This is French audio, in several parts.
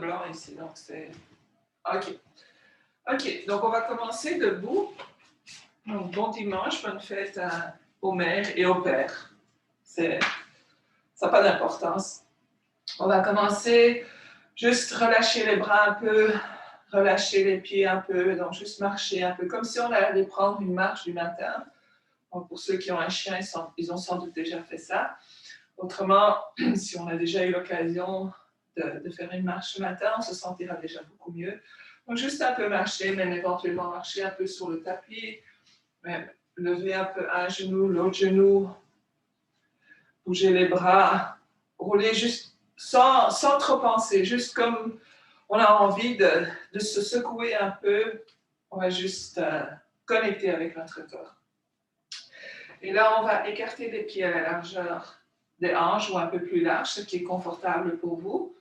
blanc ici, donc c'est... OK. OK, donc on va commencer debout. Donc, bon dimanche, bonne fête aux mères et aux pères. Ça n'a pas d'importance. On va commencer, juste relâcher les bras un peu, relâcher les pieds un peu, donc juste marcher un peu, comme si on allait prendre une marche du matin. Donc, pour ceux qui ont un chien, ils ont sans doute déjà fait ça. Autrement, si on a déjà eu l'occasion de faire une marche ce matin, on se sentira déjà beaucoup mieux. Donc, juste un peu marcher, même éventuellement marcher un peu sur le tapis, même lever un peu un genou, l'autre genou, bouger les bras, rouler juste sans trop penser, juste comme on a envie de se secouer un peu, on va juste connecter avec notre corps. Et là, on va écarter les pieds à la largeur des hanches ou un peu plus large, ce qui est confortable pour vous.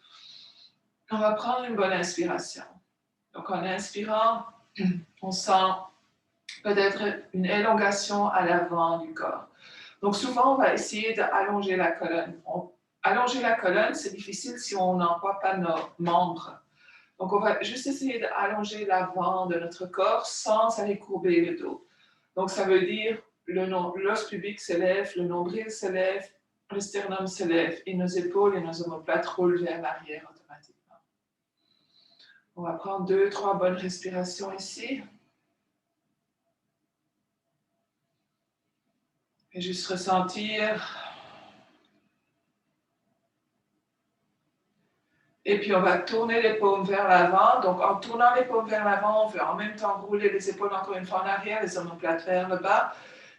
On va prendre une bonne inspiration. Donc, en inspirant, on sent peut-être une élongation à l'avant du corps. Donc, souvent, on va essayer d'allonger la colonne. Allonger la colonne, c'est difficile si on n'emploie pas nos membres. Donc, on va juste essayer d'allonger l'avant de notre corps sans aller courber le dos. Donc, ça veut dire l'os pubique s'élève, le nombril s'élève, le sternum s'élève et nos épaules et nos omoplates roulent vers l'arrière automatiquement. On va prendre 2-3 bonnes respirations ici. Et juste ressentir. Et puis, on va tourner les paumes vers l'avant. Donc, en tournant les paumes vers l'avant, on veut en même temps rouler les épaules encore une fois en arrière, les omoplates vers le bas.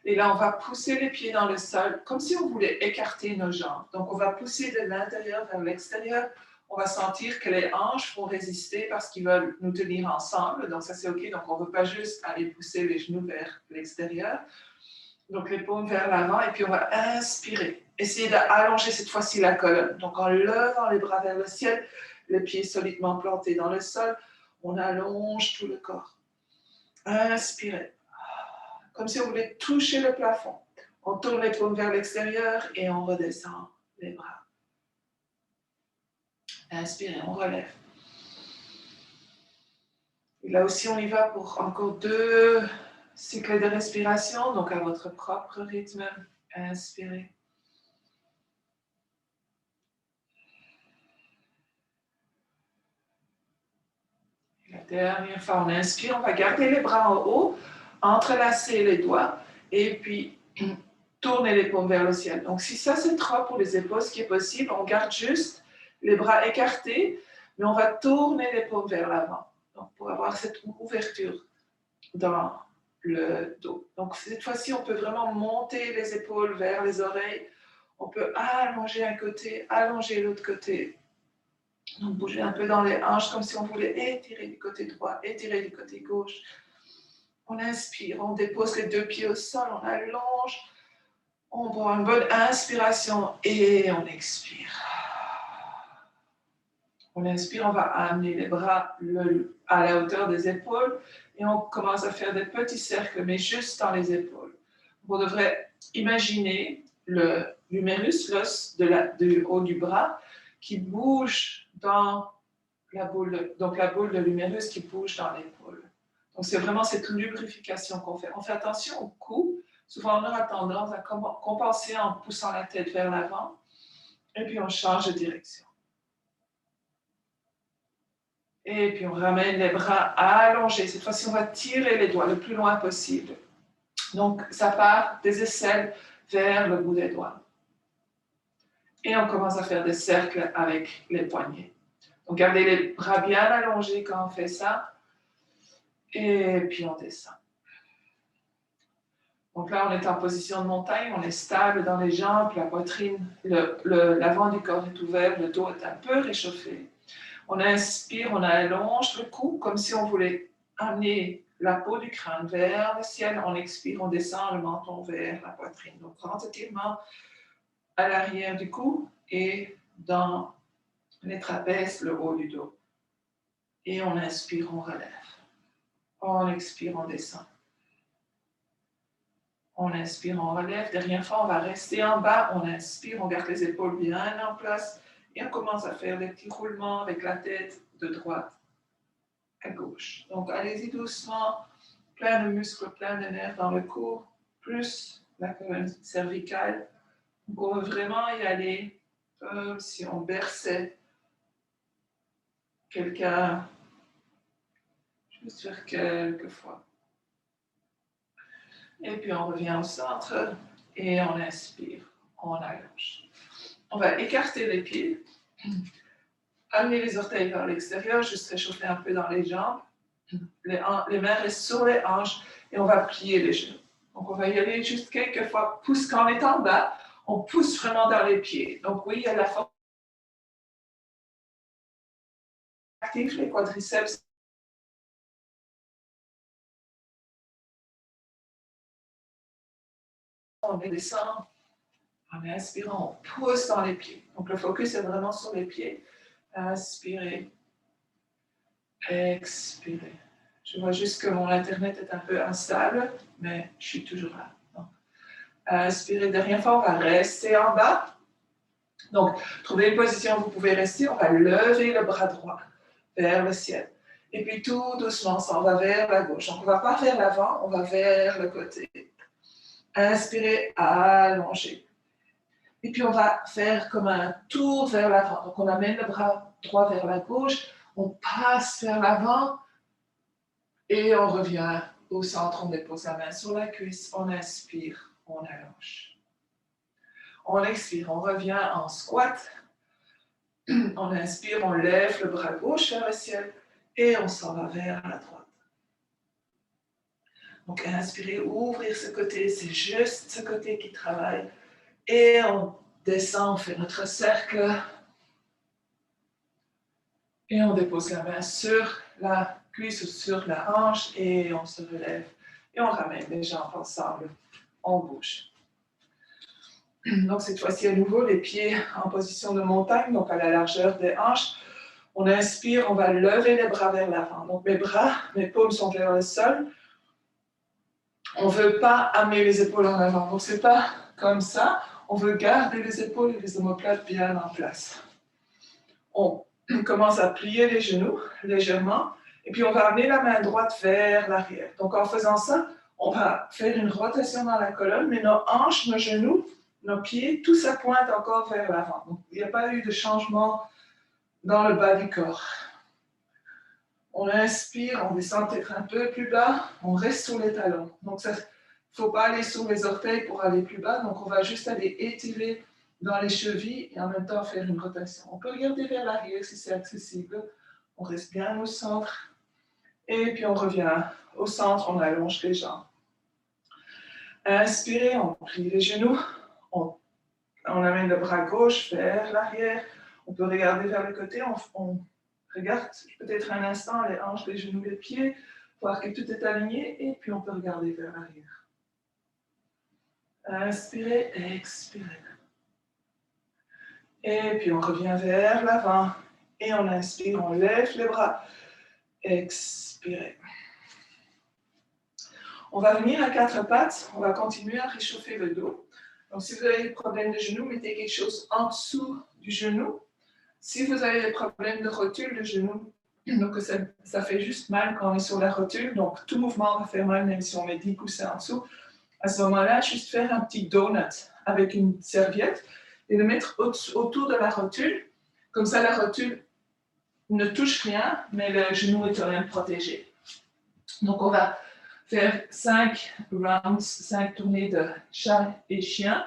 Et là, on va pousser les pieds dans le sol, comme si on voulait écarter nos jambes. Donc, on va pousser de l'intérieur vers l'extérieur. On va sentir que les hanches vont résister parce qu'ils veulent nous tenir ensemble. Donc, ça, c'est OK. Donc, on ne veut pas juste aller pousser les genoux vers l'extérieur. Donc, les paumes vers l'avant. Et puis, on va inspirer. Essayez d'allonger cette fois-ci la colonne. Donc, en levant les bras vers le ciel, les pieds solidement plantés dans le sol, on allonge tout le corps. Inspirez. Comme si on voulait toucher le plafond. On tourne les paumes vers l'extérieur et on redescend les bras. Inspirez, on relève. Et là aussi, on y va pour encore 2 cycles de respiration, donc à votre propre rythme. Inspirez. Et la dernière fois, on inspire, on va garder les bras en haut, entrelacer les doigts et puis tourner les paumes vers le ciel. Donc, si ça c'est trop pour les épaules, ce qui est possible, on garde juste les bras écartés, mais on va tourner les paumes vers l'avant. Donc, pour avoir cette ouverture dans le dos. Donc, cette fois-ci, on peut vraiment monter les épaules vers les oreilles. On peut allonger un côté, allonger l'autre côté. Donc, bouger un peu dans les hanches comme si on voulait étirer du côté droit, étirer du côté gauche. On inspire, on dépose les 2 pieds au sol, on allonge. On prend une bonne inspiration et on expire. On inspire, on va amener les bras à la hauteur des épaules et on commence à faire des petits cercles, mais juste dans les épaules. On devrait imaginer l'humérus, l'os du haut du bras, qui bouge dans la boule, donc la boule de l'humérus qui bouge dans l'épaule. Donc c'est vraiment cette lubrification qu'on fait. On fait attention au cou. Souvent, on aura tendance à compenser en poussant la tête vers l'avant. Et puis, on change de direction. Et puis, on ramène les bras allongés. Cette fois-ci, on va tirer les doigts le plus loin possible. Donc, ça part des aisselles vers le bout des doigts. Et on commence à faire des cercles avec les poignets. Donc, gardez les bras bien allongés quand on fait ça. Et puis, on descend. Donc là, on est en position de montagne, on est stable dans les jambes, la poitrine, l'avant du corps est ouvert, le dos est un peu réchauffé. On inspire, on allonge le cou comme si on voulait amener la peau du crâne vers le ciel. On expire, on descend le menton vers la poitrine. Donc, grand étirement à l'arrière du cou et dans les trapèzes, le haut du dos. Et on inspire, on relève. On expire, on descend. On inspire, on relève. Dernière fois, on va rester en bas. On inspire, on garde les épaules bien en place. Et on commence à faire des petits roulements avec la tête de droite à gauche. Donc, allez-y doucement, plein de muscles, plein de nerfs dans le cou, plus la colonne cervicale. Donc, on veut vraiment y aller comme si on berçait quelqu'un, juste faire quelques fois. Et puis, on revient au centre et on inspire, on allonge. On va écarter les pieds, amener les orteils vers l'extérieur, juste réchauffer un peu dans les jambes. Les mains restent sur les hanches et on va plier les genoux. Donc, on va y aller juste quelques fois. Pousse quand on est en bas, on pousse vraiment dans les pieds. Donc, oui, il y a la force active, les quadriceps. On descend. En inspirant, on pousse dans les pieds. Donc, le focus est vraiment sur les pieds. Inspirez. Expirez. Je vois juste que mon Internet est un peu instable, mais je suis toujours là. Donc, inspirez. Dernière fois, on va rester en bas. Donc, trouvez une position où vous pouvez rester. On va lever le bras droit vers le ciel. Et puis, tout doucement, on s'en va vers la gauche. Donc, on ne va pas vers l'avant, on va vers le côté. Inspirez, allongez. Et puis, on va faire comme un tour vers l'avant. Donc, on amène le bras droit vers la gauche, on passe vers l'avant et on revient au centre. On dépose la main sur la cuisse, on inspire, on allonge. On expire, on revient en squat. On inspire, on lève le bras gauche vers le ciel et on s'en va vers la droite. Donc, inspirez, ouvrir ce côté, c'est juste ce côté qui travaille. Et on descend, on fait notre cercle. Et on dépose la main sur la cuisse ou sur la hanche et on se relève. Et on ramène les jambes ensemble. On bouge. Donc, cette fois-ci, à nouveau, les pieds en position de montagne, donc à la largeur des hanches. On inspire, on va lever les bras vers l'avant. Donc, mes paumes sont vers le sol. On ne veut pas amener les épaules en avant. Donc, ce n'est pas comme ça. On veut garder les épaules et les omoplates bien en place. On commence à plier les genoux légèrement. Et puis, on va amener la main droite vers l'arrière. Donc, en faisant ça, on va faire une rotation dans la colonne, mais nos hanches, nos genoux, nos pieds, tout ça pointe encore vers l'avant. Donc, il n'y a pas eu de changement dans le bas du corps. On inspire, on descend peut-être un peu plus bas, on reste sur les talons. Donc, il ne faut pas aller sur les orteils pour aller plus bas. Donc, on va juste aller étirer dans les chevilles et en même temps faire une rotation. On peut regarder vers l'arrière si c'est accessible. On reste bien au centre. Et puis, on revient au centre, on allonge les jambes. Inspirez, on plie les genoux. On amène le bras gauche vers l'arrière. On peut regarder vers le côté. On regarde peut-être un instant les hanches, les genoux, les pieds, voir que tout est aligné. Et puis, on peut regarder vers l'arrière. Inspirez, expirez. Et puis, on revient vers l'avant. Et on inspire, on lève les bras. Expirez. On va venir à quatre pattes. On va continuer à réchauffer le dos. Donc, si vous avez des problèmes de genoux, mettez quelque chose en dessous du genou. Si vous avez des problèmes de rotule de genou, donc ça fait juste mal quand on est sur la rotule. Donc, tout mouvement va faire mal, même si on met 10 coussins en dessous. À ce moment-là, juste faire un petit donut avec une serviette et le mettre autour de la rotule. Comme ça, la rotule ne touche rien, mais le genou est quand même protégé. Donc, on va faire 5 rounds, 5 tournées de chat et chien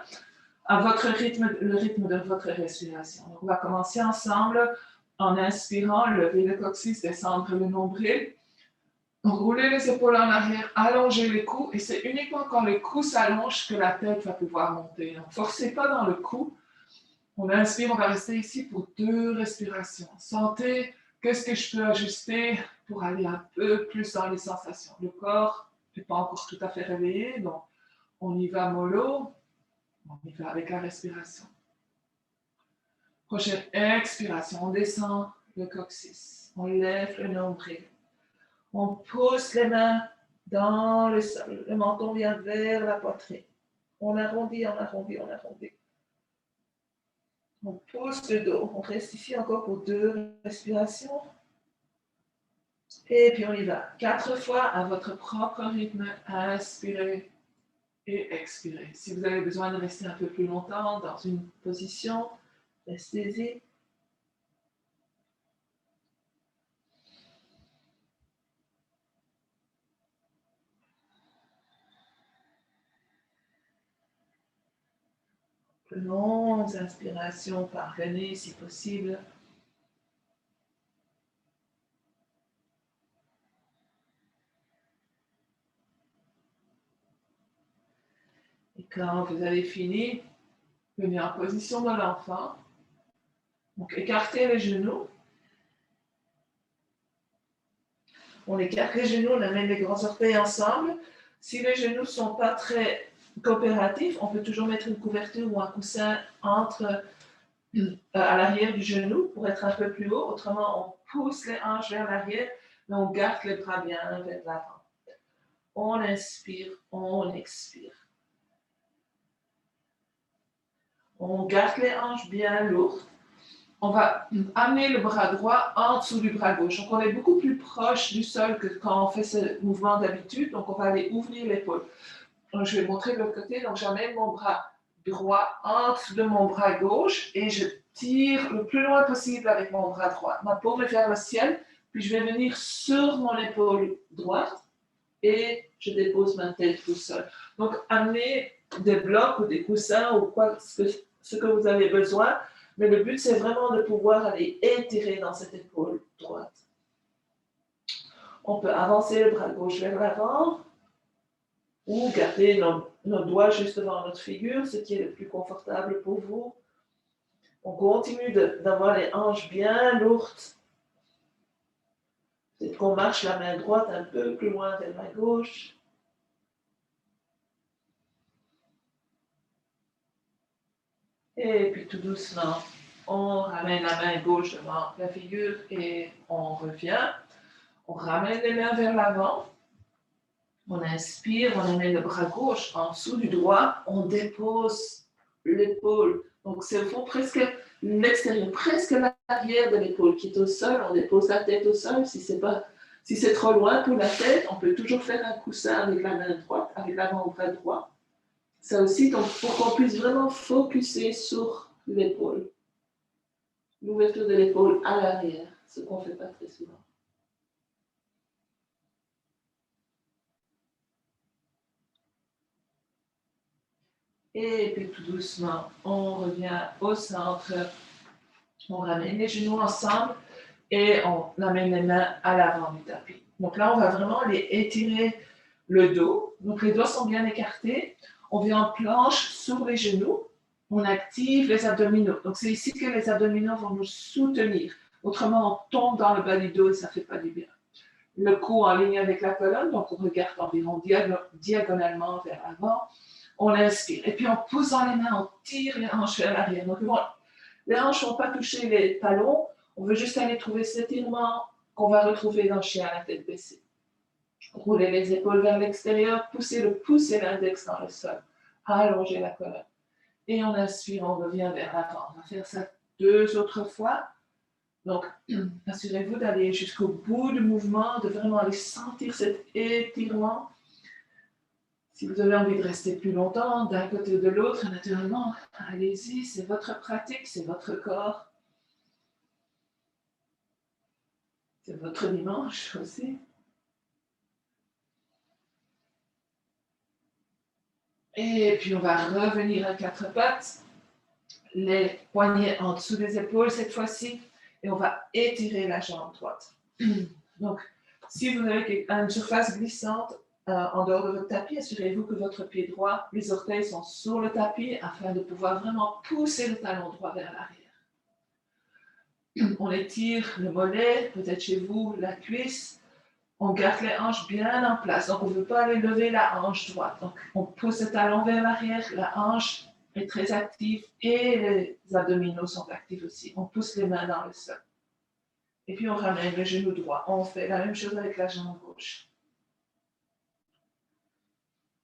à votre rythme, le rythme de votre respiration. Donc, on va commencer ensemble en inspirant, lever le coccyx, descendre le nombril. Rouler les épaules en arrière, allonger les cous, et c'est uniquement quand le cou s'allonge que la tête va pouvoir monter. Donc, forcez pas dans le cou. On inspire, on va rester ici pour 2 respirations. Sentez qu'est-ce que je peux ajuster pour aller un peu plus dans les sensations. Le corps n'est pas encore tout à fait réveillé, donc on y va mollo, on y va avec la respiration. Prochaine expiration, on descend le coccyx, on lève le nombril. On pousse les mains dans le sol. Le menton vient vers la poitrine. On arrondit, on arrondit, on arrondit. On pousse le dos. On reste ici encore pour 2 respirations. Et puis on y va. 4 fois à votre propre rythme. Inspirez et expirez. Si vous avez besoin de rester un peu plus longtemps dans une position, restez-y. Longues inspirations par le nez si possible. Et quand vous avez fini, venez en position de l'enfant. Donc écartez les genoux. On écarte les genoux, on amène les grands orteils ensemble. Si les genoux ne sont pas très coopératifs, on peut toujours mettre une couverture ou un coussin entre à l'arrière du genou pour être un peu plus haut. Autrement, on pousse les hanches vers l'arrière, mais on garde les bras bien vers l'avant. On inspire, on expire. On garde les hanches bien lourdes. On va amener le bras droit en dessous du bras gauche. Donc, on est beaucoup plus proche du sol que quand on fait ce mouvement d'habitude. Donc, on va aller ouvrir l'épaule. Donc, je vais montrer de l'autre côté. Donc, j'amène mon bras droit en dessous de mon bras gauche et je tire le plus loin possible avec mon bras droit. Ma paume est vers le ciel, puis je vais venir sur mon épaule droite et je dépose ma tête au sol. Donc, amenez des blocs ou des coussins ou quoi, ce que vous avez besoin. Mais le but, c'est vraiment de pouvoir aller étirer dans cette épaule droite. On peut avancer le bras gauche vers l'avant ou garder nos doigts juste devant notre figure, ce qui est le plus confortable pour vous. On continue d'avoir les hanches bien lourdes. Peut-être qu'on marche la main droite un peu plus loin vers la gauche. Et puis tout doucement, on ramène la main gauche devant la figure et on revient. On ramène les mains vers l'avant. On inspire, on amène le bras gauche en dessous du droit. On dépose l'épaule. Donc c'est au fond presque l'extérieur, presque l'arrière de l'épaule qui est au sol. On dépose la tête au sol. Si c'est trop loin pour la tête, on peut toujours faire un coussin avec la main droite, avec l'avant-bras droit. Ça aussi, donc, pour qu'on puisse vraiment focuser sur l'épaule. L'ouverture de l'épaule à l'arrière, ce qu'on ne fait pas très souvent. Et puis tout doucement, on revient au centre. On ramène les genoux ensemble et on amène les mains à l'avant du tapis. Donc là, on va vraiment aller étirer le dos. Donc les doigts sont bien écartés. On vient en planche sur les genoux. On active les abdominaux. Donc c'est ici que les abdominaux vont nous soutenir. Autrement, on tombe dans le bas du dos et ça ne fait pas du bien. Le cou en ligne avec la colonne, donc on regarde environ diagonalement vers l'avant. On inspire. Et puis en posant les mains, on tire les hanches vers l'arrière. Donc les hanches ne vont pas toucher les talons. On veut juste aller trouver cet étirement qu'on va retrouver dans le chien à la tête baissée. Roulez les épaules vers l'extérieur, poussez le pouce et l'index dans le sol. Allongez la colonne. Et on inspire, on revient vers l'avant. On va faire ça 2 autres fois. Donc, assurez-vous d'aller jusqu'au bout du mouvement, de vraiment aller sentir cet étirement. Si vous avez envie de rester plus longtemps, d'un côté ou de l'autre, naturellement, allez-y, c'est votre pratique, c'est votre corps. C'est votre dimanche aussi. Et puis, on va revenir à 4 pattes. Les poignets en dessous des épaules cette fois-ci. Et on va étirer la jambe droite. Donc, si vous avez une surface glissante en dehors de votre tapis, assurez-vous que votre pied droit, les orteils sont sur le tapis afin de pouvoir vraiment pousser le talon droit vers l'arrière. On étire le mollet, peut-être chez vous, la cuisse. On garde les hanches bien en place. Donc, on ne veut pas aller lever la hanche droite. Donc, on pousse le talon vers l'arrière, la hanche est très active et les abdominaux sont actifs aussi. On pousse les mains dans le sol. Et puis, on ramène le genou droit. On fait la même chose avec la jambe gauche.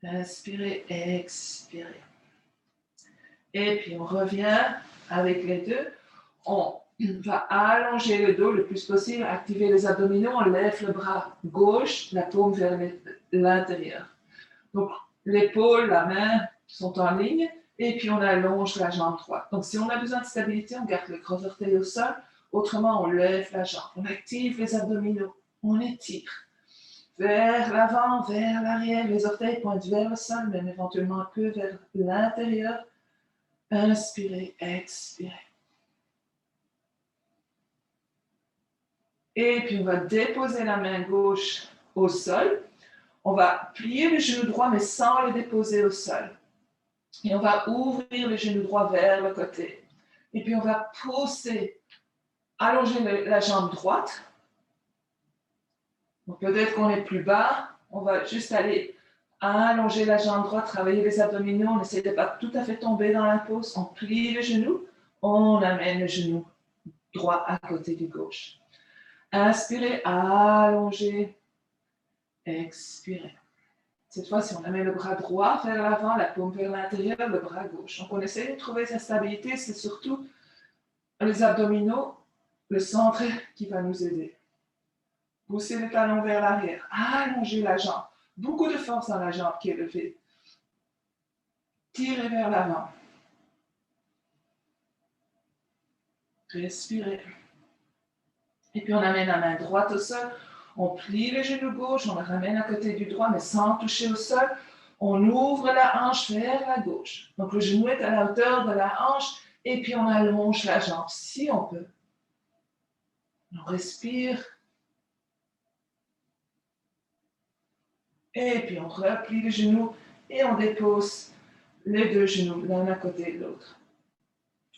Inspirez, expirez. Et puis, on revient avec les deux. On On va allonger le dos le plus possible, activer les abdominaux, on lève le bras gauche, la paume vers l'intérieur. Donc, l'épaule, la main sont en ligne, et puis on allonge la jambe droite. Donc, si on a besoin de stabilité, on garde le gros orteil au sol, autrement, on lève la jambe, on active les abdominaux, on étire. Vers l'avant, vers l'arrière, les orteils pointent vers le sol, même éventuellement un peu vers l'intérieur. Inspirez, expirez. Et puis, on va déposer la main gauche au sol. On va plier le genou droit, mais sans le déposer au sol. Et on va ouvrir le genou droit vers le côté. Et puis, on va pousser, allonger la jambe droite. Donc, peut-être qu'on est plus bas. On va juste aller allonger la jambe droite, travailler les abdominaux. On essaie de ne pas tout à fait tomber dans la pose. On plie le genou. On amène le genou droit à côté du gauche. Inspirez, allongez, expirez. Cette fois-ci, on amène le bras droit vers l'avant, la paume vers l'intérieur, le bras gauche. Donc, on essaie de trouver sa stabilité. C'est surtout les abdominaux, le centre qui va nous aider. Poussez le talon vers l'arrière, allongez la jambe. Beaucoup de force dans la jambe qui est levée. Tirez vers l'avant. Respirez. Et puis on amène la main droite au sol. On plie le genou gauche, on le ramène à côté du droit, mais sans toucher au sol. On ouvre la hanche vers la gauche. Donc le genou est à la hauteur de la hanche et puis on allonge la jambe si on peut. On respire. Et puis on replie le genou et on dépose les deux genoux l'un à côté de l'autre.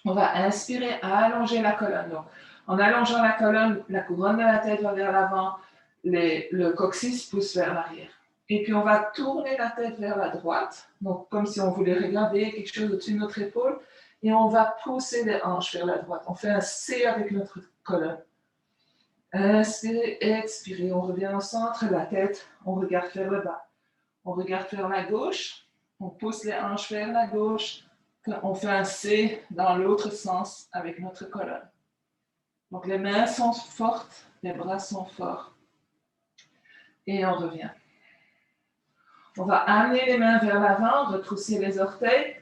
On va inspirer, allonger la colonne. Donc, en allongeant la colonne, la couronne de la tête va vers l'avant, le coccyx pousse vers l'arrière. Et puis on va tourner la tête vers la droite, donc comme si on voulait regarder quelque chose au-dessus de notre épaule, et on va pousser les hanches vers la droite. On fait un C avec notre colonne. Inspirez, expirez, on revient au centre, la tête, on regarde vers le bas. On regarde vers la gauche, on pousse les hanches vers la gauche, on fait un C dans l'autre sens avec notre colonne. Donc les mains sont fortes, les bras sont forts. Et on revient. On va amener les mains vers l'avant, retrousser les orteils,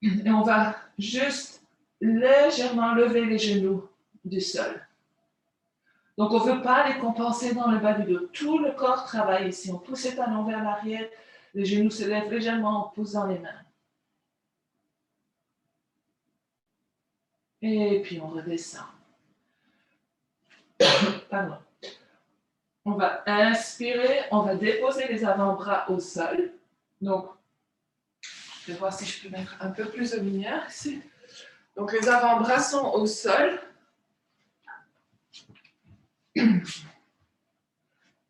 et on va juste légèrement lever les genoux du sol. Donc, on ne veut pas les compenser dans le bas du dos. Tout le corps travaille ici. On pousse les talons vers l'arrière, les genoux se lèvent légèrement, on pousse dans les mains. Et puis, on redescend. Pardon. On va inspirer, on va déposer les avant-bras au sol. Donc, je vais voir si je peux mettre un peu plus de lumière ici. Donc, les avant-bras sont au sol.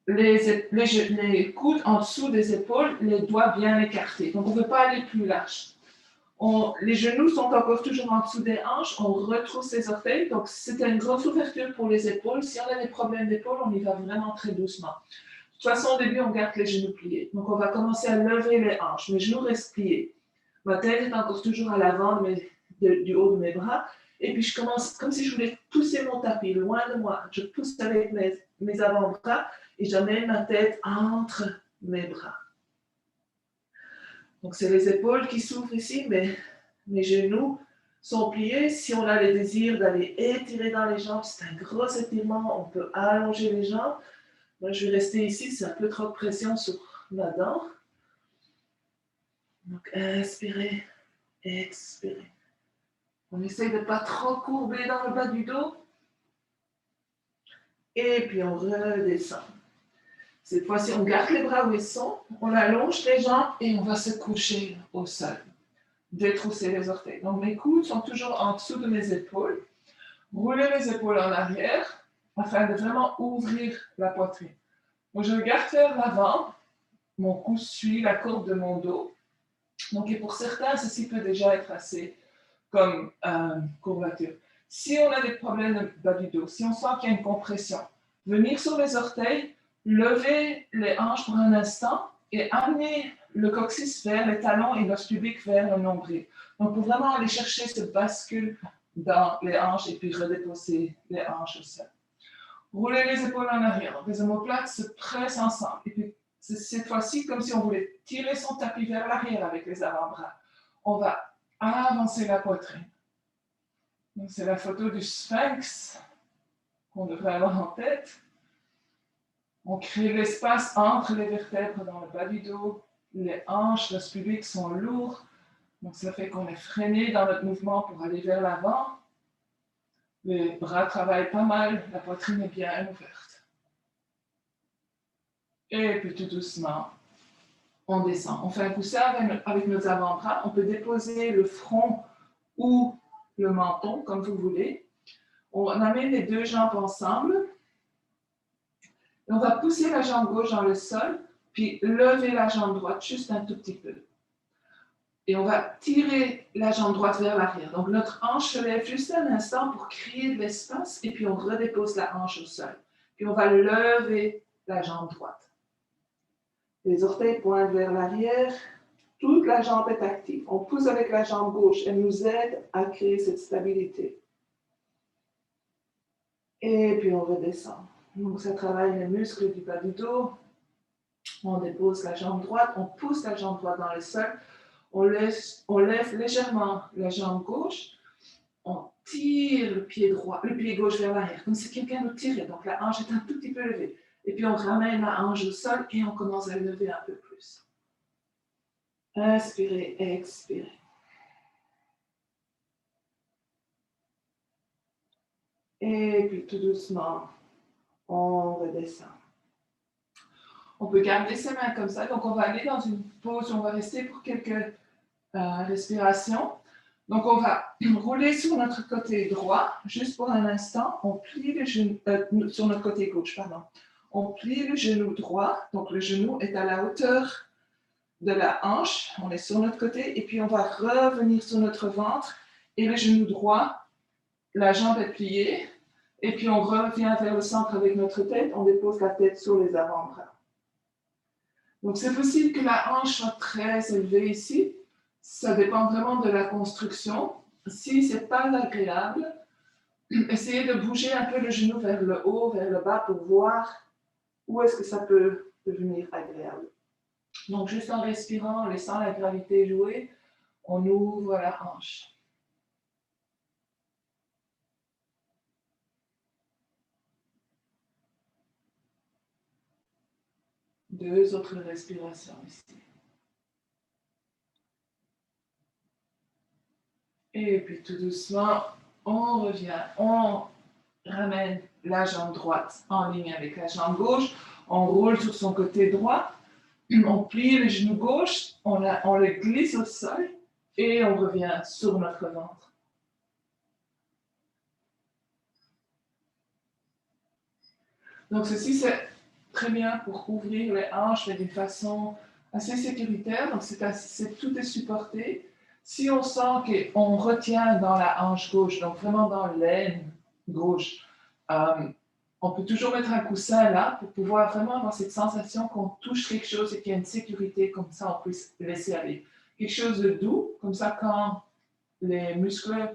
Les coudes en dessous des épaules, les doigts bien écartés. Donc, on ne veut pas aller plus large. Les genoux sont encore toujours en dessous des hanches. On retrousse les orteils. Donc, c'est une grosse ouverture pour les épaules. Si on a des problèmes d'épaule, on y va vraiment très doucement. De toute façon, au début, on garde les genoux pliés. Donc, on va commencer à lever les hanches. Mes genoux restent pliés. Ma tête est encore toujours à l'avant du haut de mes bras. Et puis, je commence comme si je voulais pousser mon tapis loin de moi. Je pousse avec mes avant-bras et j'amène ma tête entre mes bras. Donc, c'est les épaules qui s'ouvrent ici, mais mes genoux sont pliés. Si on a le désir d'aller étirer dans les jambes, c'est un gros étirement. On peut allonger les jambes. Moi, je vais rester ici, c'est un peu trop de pression sur ma dent. Donc, inspirez, expirez. On essaye de ne pas trop courber dans le bas du dos. Et puis, on redescend. Cette fois-ci, on garde les bras où ils sont, on allonge les jambes et on va se coucher au sol. Détrousser les orteils. Donc, mes coudes sont toujours en dessous de mes épaules. Roulez les épaules en arrière afin de vraiment ouvrir la poitrine. Donc, je regarde vers l'avant. Mon cou suit la courbe de mon dos. Donc, et pour certains, ceci peut déjà être assez comme courbature. Si on a des problèmes de bas du dos, si on sent qu'il y a une compression, venir sur les orteils, lever les hanches pour un instant et amener le coccyx vers les talons et l'os pubique vers le nombril. Donc, pour vraiment aller chercher ce bascule dans les hanches et puis redéposer les hanches au sol. Roulez les épaules en arrière. Donc les omoplates se pressent ensemble. Et puis cette fois-ci, comme si on voulait tirer son tapis vers l'arrière avec les avant-bras. On va avancer la poitrine. Donc c'est la photo du sphinx qu'on devrait avoir en tête. On crée l'espace entre les vertèbres dans le bas du dos. Les hanches, l'os pubique sont lourds. Donc ça fait qu'on est freiné dans notre mouvement pour aller vers l'avant. Les bras travaillent pas mal, la poitrine est bien ouverte. Et puis tout doucement, on descend. On fait un coussin avec nos avant-bras. On peut déposer le front ou le menton, comme vous voulez. On amène les deux jambes ensemble. Et on va pousser la jambe gauche dans le sol, puis lever la jambe droite juste un tout petit peu. Et on va tirer la jambe droite vers l'arrière. Donc notre hanche se lève juste un instant pour créer de l'espace, et puis on redépose la hanche au sol. Puis on va lever la jambe droite. Les orteils pointent vers l'arrière. Toute la jambe est active. On pousse avec la jambe gauche. Elle nous aide à créer cette stabilité. Et puis on redescend. Donc ça travaille les muscles du bas du dos. On dépose la jambe droite. On pousse la jambe droite dans le sol. On lève légèrement la jambe gauche. On tire le pied gauche vers l'arrière, comme si quelqu'un nous tirait. Donc la hanche est un tout petit peu levée. Et puis on ramène la hanche au sol et on commence à lever un peu plus. Inspirez, expirez. Et puis tout doucement, on redescend. On peut garder ses mains comme ça. Donc on va aller dans une pause où on va rester pour quelques respirations. Donc on va rouler sur notre côté droit, juste pour un instant. On plie le genou, sur notre côté gauche, pardon. On plie le genou droit. Donc le genou est à la hauteur de la hanche. On est sur notre côté. Et puis on va revenir sur notre ventre. Et le genou droit, la jambe est pliée. Et puis on revient vers le centre avec notre tête. On dépose la tête sur les avant-bras. Donc c'est possible que la hanche soit très élevée ici. Ça dépend vraiment de la construction. Si ce n'est pas agréable, essayez de bouger un peu le genou vers le haut, vers le bas pour voir où est-ce que ça peut devenir agréable. Donc juste en respirant, en laissant la gravité jouer, on ouvre la hanche. Deux autres respirations ici. Et puis tout doucement, on revient, on ramène la jambe droite en ligne avec la jambe gauche, on roule sur son côté droit, on plie le genou gauche, on le glisse au sol et on revient sur notre ventre. Donc ceci c'est très bien pour ouvrir les hanches mais d'une façon assez sécuritaire, donc tout est supporté. Si on sent qu'on retient dans la hanche gauche, donc vraiment dans l'aine gauche, on peut toujours mettre un coussin là pour pouvoir vraiment avoir cette sensation qu'on touche quelque chose et qu'il y a une sécurité, comme ça on puisse laisser aller. Quelque chose de doux, comme ça quand les muscles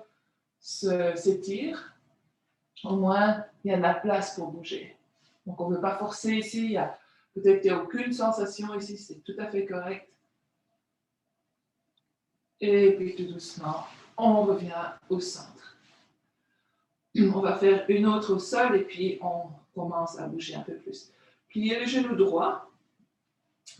s'étirent, au moins il y a de la place pour bouger. Donc on ne veut pas forcer ici, peut-être qu'il n'y a aucune sensation ici, c'est tout à fait correct. Et puis tout doucement, on revient au centre. On va faire une autre au sol et puis on commence à bouger un peu plus. Pliez le genou droit,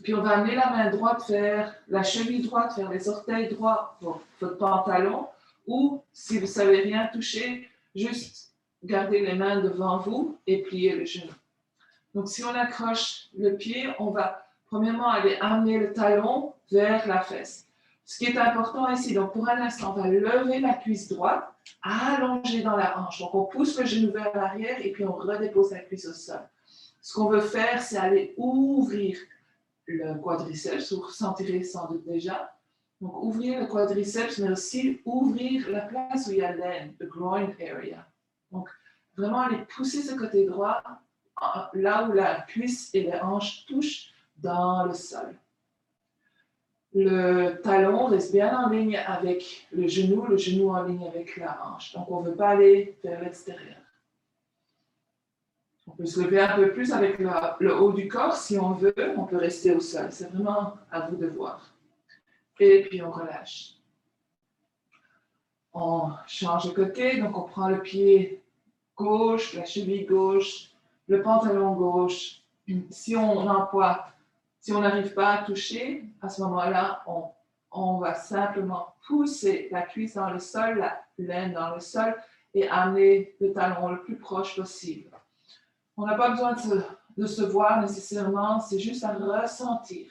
puis on va amener la main droite vers la cheville droite, vers les orteils droits, votre pantalon, ou si vous ne savez rien toucher, juste gardez les mains devant vous et pliez le genou. Donc si on accroche le pied, on va premièrement aller amener le talon vers la fesse. Ce qui est important ici, donc pour un instant, on va lever la cuisse droite, allonger dans la hanche. Donc on pousse le genou vers l'arrière et puis on redépose la cuisse au sol. Ce qu'on veut faire, c'est aller ouvrir le quadriceps, vous ressentirez sans doute déjà. Donc ouvrir le quadriceps, mais aussi ouvrir la place où il y a l'aine, the groin area. Donc vraiment aller pousser ce côté droit, là où la cuisse et les hanches touchent dans le sol. Le talon reste bien en ligne avec le genou en ligne avec la hanche. Donc, on ne veut pas aller vers l'extérieur. On peut se lever un peu plus avec le haut du corps si on veut. On peut rester au sol. C'est vraiment à vous de voir. Et puis, on relâche. On change de côté. Donc, on prend le pied gauche, la cheville gauche, le pantalon gauche. Si on n'arrive pas à toucher, à ce moment-là, on va simplement pousser la cuisse dans le sol, la laine dans le sol et amener le talon le plus proche possible. On n'a pas besoin de se voir nécessairement, c'est juste à ressentir.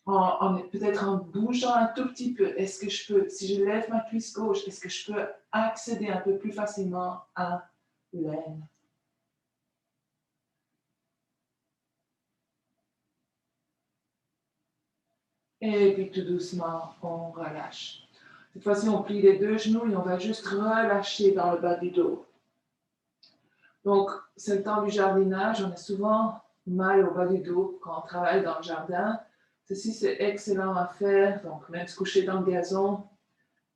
Peut-être en bougeant un tout petit peu, est-ce que je peux, si je lève ma cuisse gauche, est-ce que je peux accéder un peu plus facilement à l'aine? Et puis tout doucement, on relâche. Cette fois-ci, on plie les deux genoux et on va juste relâcher dans le bas du dos. Donc, c'est le temps du jardinage. On a souvent mal au bas du dos quand on travaille dans le jardin. Ceci, c'est excellent à faire. Donc, même se coucher dans le gazon,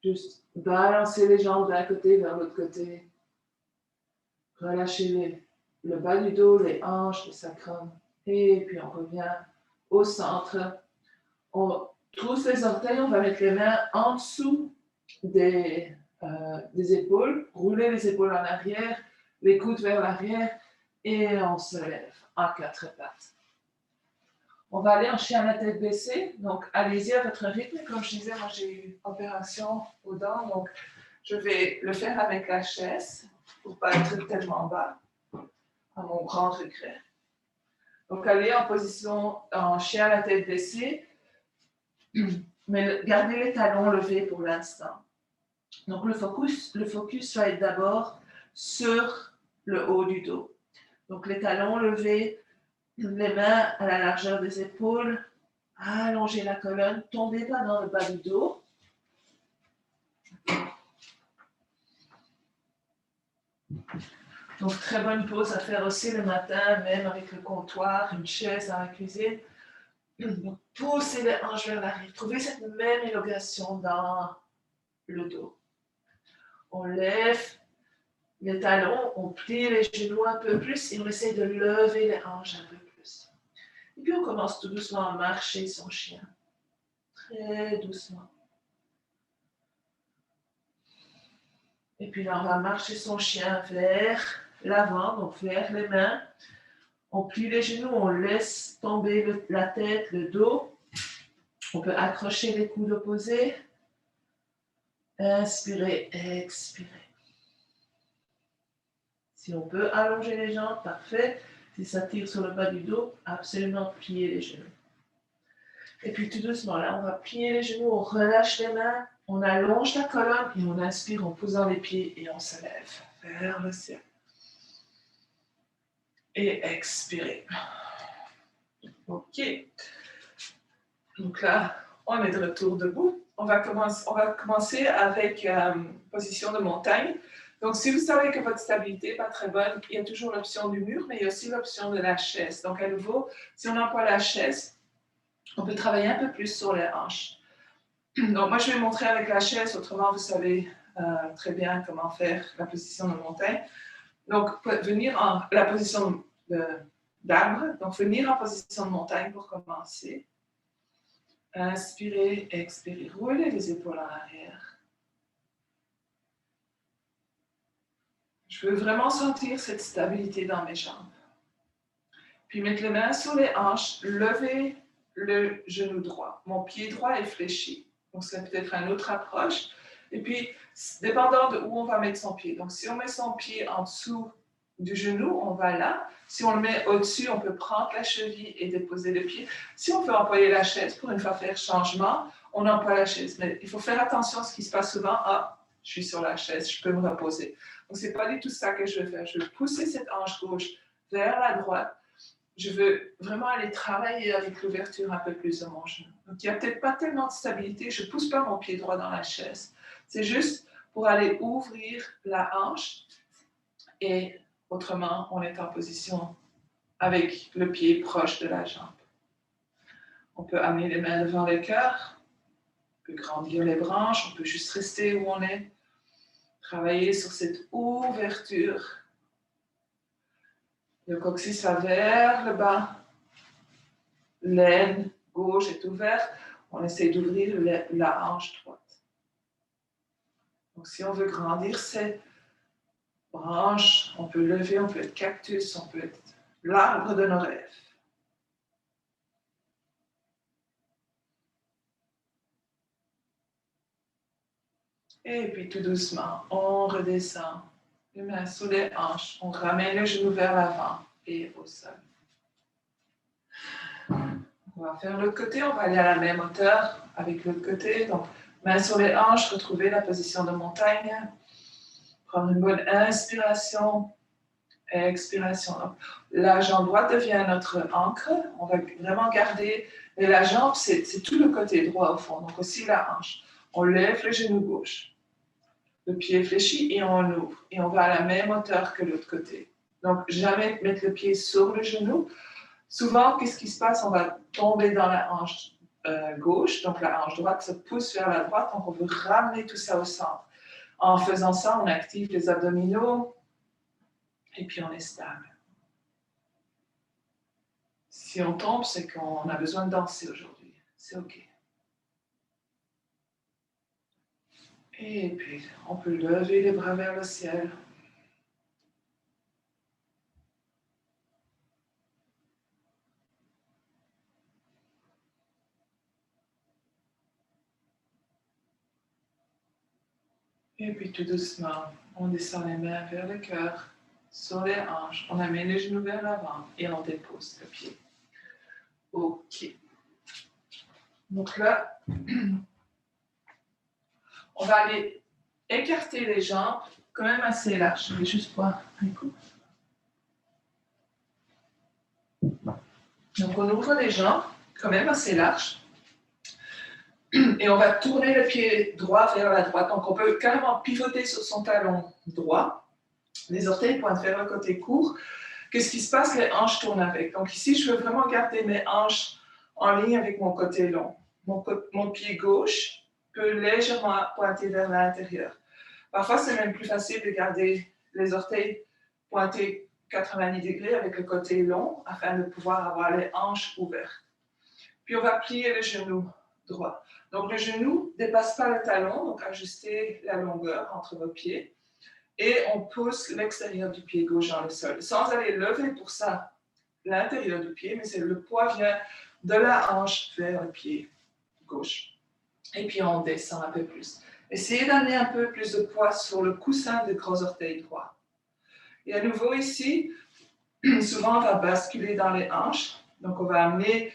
juste balancer les jambes d'un côté vers l'autre côté. Relâcher le bas du dos, les hanches, le sacrum. Et puis, on revient au centre. On trousse les orteils, on va mettre les mains en dessous des épaules, rouler les épaules en arrière, les coudes vers l'arrière et on se lève en quatre pattes. On va aller en chien à la tête baissée, donc allez-y à votre rythme. Comme je disais, moi j'ai eu une opération aux dents, donc je vais le faire avec la chaise pour ne pas être tellement bas, à mon grand regret. Donc allez en position en chien à la tête baissée, mais gardez les talons levés pour l'instant. Donc le focus va être d'abord sur le haut du dos. Donc les talons levés, les mains à la largeur des épaules, allongez la colonne, tombez pas dans le bas du dos. Donc très bonne pause à faire aussi le matin, même avec le comptoir, une chaise dans la cuisine. Donc poussez les hanches vers l'arrière. Trouvez cette même élongation dans le dos. On lève les talons, on plie les genoux un peu plus et on essaie de lever les hanches un peu plus. Et puis on commence tout doucement à marcher son chien. Très doucement. Et puis là, on va marcher son chien vers l'avant, donc vers les mains. On plie les genoux, on laisse tomber la tête, le dos. On peut accrocher les coudes opposés. Inspirez, expirez. Si on peut allonger les jambes, parfait. Si ça tire sur le bas du dos, absolument plier les genoux. Et puis tout doucement, là, on va plier les genoux, on relâche les mains, on allonge la colonne et on inspire en posant les pieds et on se lève vers le ciel. Et expirez. OK. Donc là, on est de retour debout. On va commencer avec position de montagne. Donc, si vous savez que votre stabilité n'est pas très bonne, il y a toujours l'option du mur, mais il y a aussi l'option de la chaise. Donc, à nouveau, si on emploie la chaise, on peut travailler un peu plus sur les hanches. Donc, moi, je vais montrer avec la chaise, autrement, vous savez très bien comment faire la position de montagne. Donc, venir en la position d'arbre, donc venir en position de montagne pour commencer. Inspirez, expirez, roulez les épaules en arrière. Je veux vraiment sentir cette stabilité dans mes jambes. Puis mettre les mains sur les hanches, lever le genou droit. Mon pied droit est fléchi. Donc, c'est peut-être une autre approche. Et puis, dépendant de où on va mettre son pied. Donc, si on met son pied en dessous du genou, on va là. Si on le met au-dessus, on peut prendre la cheville et déposer le pied. Si on peut employer la chaise pour une fois faire changement, on emploie la chaise. Mais il faut faire attention à ce qui se passe souvent. Ah, je suis sur la chaise, je peux me reposer. Donc, ce n'est pas du tout ça que je veux faire. Je veux pousser cette hanche gauche vers la droite. Je veux vraiment aller travailler avec l'ouverture un peu plus de mon genou. Donc, il n'y a peut-être pas tellement de stabilité. Je ne pousse pas mon pied droit dans la chaise. C'est juste pour aller ouvrir la hanche. Et autrement, on est en position avec le pied proche de la jambe. On peut amener les mains devant le cœur. peut grandir les branches, on peut juste rester où on est. Travailler sur cette ouverture. Le coccyx va vers le bas. L'aine gauche est ouverte. On essaie d'ouvrir la hanche droite. Donc, si on veut grandir ces branches, on peut lever, on peut être cactus, on peut être l'arbre de nos rêves. Et puis tout doucement, on redescend. Les mains sous les hanches. On ramène le genou vers l'avant et au sol. On va faire l'autre côté. On va aller à la même hauteur avec l'autre côté. Donc, mains sur les hanches, retrouver la position de montagne. Prendre une bonne inspiration. Expiration. Donc, la jambe droite devient notre ancre. On va vraiment garder. Et la jambe, c'est tout le côté droit au fond. Donc, aussi la hanche. On lève le genou gauche. Le pied fléchit et on ouvre. Et on va à la même hauteur que l'autre côté. Donc, jamais mettre le pied sur le genou. Souvent, qu'est-ce qui se passe? On va tomber dans la hanche gauche. Donc, la hanche droite se pousse vers la droite. Donc, on veut ramener tout ça au centre. En faisant ça, on active les abdominaux. Et puis, on est stable. Si on tombe, c'est qu'on a besoin de danser aujourd'hui. C'est OK. Et puis, on peut lever les bras vers le ciel. Et puis, tout doucement, on descend les mains vers le cœur, sur les hanches. On amène les genoux vers l'avant et on dépose le pied. OK. Donc là, on va aller écarter les jambes quand même assez larges. Je vais juste boire un coup. Donc, on ouvre les jambes quand même assez larges. Et on va tourner le pied droit vers la droite. Donc, on peut carrément pivoter sur son talon droit. Les orteils pointent vers le côté court. Qu'est-ce qui se passe? Les hanches tournent avec. Donc, ici, je veux vraiment garder mes hanches en ligne avec mon côté long. Mon pied gauche peut légèrement pointer vers l'intérieur. Parfois, c'est même plus facile de garder les orteils pointés 90 degrés avec le côté long afin de pouvoir avoir les hanches ouvertes. Puis, on va plier le genou droit. Donc, le genou ne dépasse pas le talon, donc ajustez la longueur entre vos pieds. Et on pousse l'extérieur du pied gauche dans le sol, sans aller lever pour ça l'intérieur du pied, mais c'est le poids vient de la hanche vers le pied gauche. Et puis, on descend un peu plus. Essayez d'amener un peu plus de poids sur le coussin du gros orteil droit. Et à nouveau ici, souvent on va basculer dans les hanches. Donc, on va amener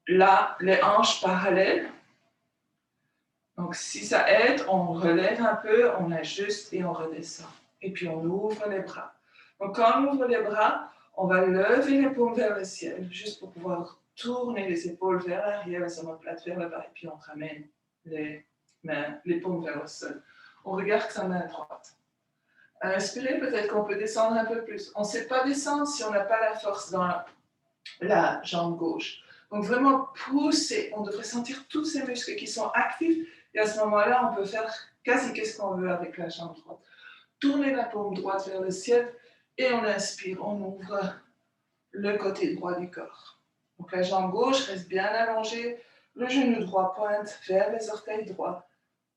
là les hanches parallèles. Donc, si ça aide, on relève un peu, on ajuste et on redescend. Et puis, on ouvre les bras. Donc, quand on ouvre les bras, on va lever les paumes vers le ciel, juste pour pouvoir tourner les épaules vers l'arrière, les omoplates vers le bas. Et puis, on ramène les mains, les paumes vers le sol. On regarde sa main droite. Inspirez, peut-être qu'on peut descendre un peu plus. On ne sait pas descendre si on n'a pas la force dans la jambe gauche. Donc, vraiment pousser. On devrait sentir tous ces muscles qui sont actifs. Et à ce moment-là, on peut faire quasi qu'est-ce qu'on veut avec la jambe droite. Tourner la paume droite vers le ciel et on inspire, on ouvre le côté droit du corps. Donc la jambe gauche reste bien allongée, le genou droit pointe vers les orteils droits.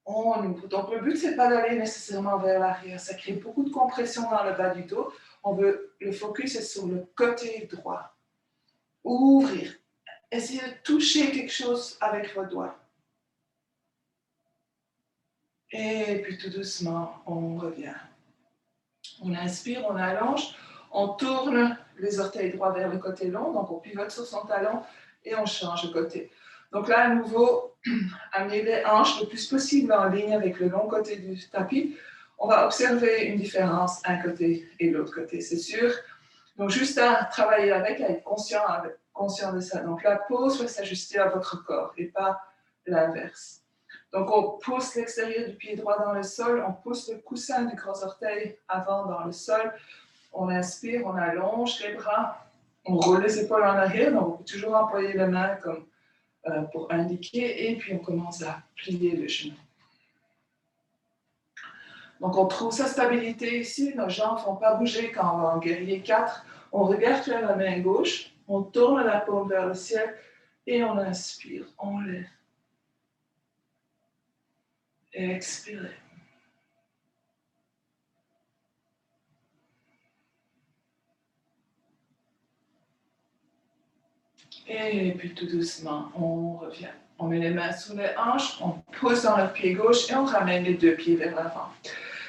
On ouvre. Donc le but, c'est pas d'aller nécessairement vers l'arrière. Ça crée beaucoup de compression dans le bas du dos. Le focus est sur le côté droit. Ouvrir. Essayez de toucher quelque chose avec vos doigts. Et puis tout doucement, on revient. On inspire, on allonge, on tourne les orteils droits vers le côté long, donc on pivote sur son talon et on change de côté. Donc là, à nouveau, amener les hanches le plus possible en ligne avec le long côté du tapis. On va observer une différence un côté et l'autre côté, c'est sûr. Donc juste à travailler avec, à être conscient de ça. Donc la pose va s'ajuster à votre corps et pas l'inverse. Donc, on pousse l'extérieur du pied droit dans le sol, on pousse le coussin du gros orteil avant dans le sol, on inspire, on allonge les bras, on roule les épaules en arrière, donc on peut toujours employer les mains comme pour indiquer, et puis on commence à plier le genou. Donc on trouve sa stabilité ici, nos jambes ne vont pas bouger quand on va en guerrier 4. On regarde vers la main gauche, on tourne la paume vers le ciel et on inspire, on lève. Et expirez. Et puis tout doucement, on revient. On met les mains sous les hanches, on pose dans le pied gauche et on ramène les deux pieds vers l'avant.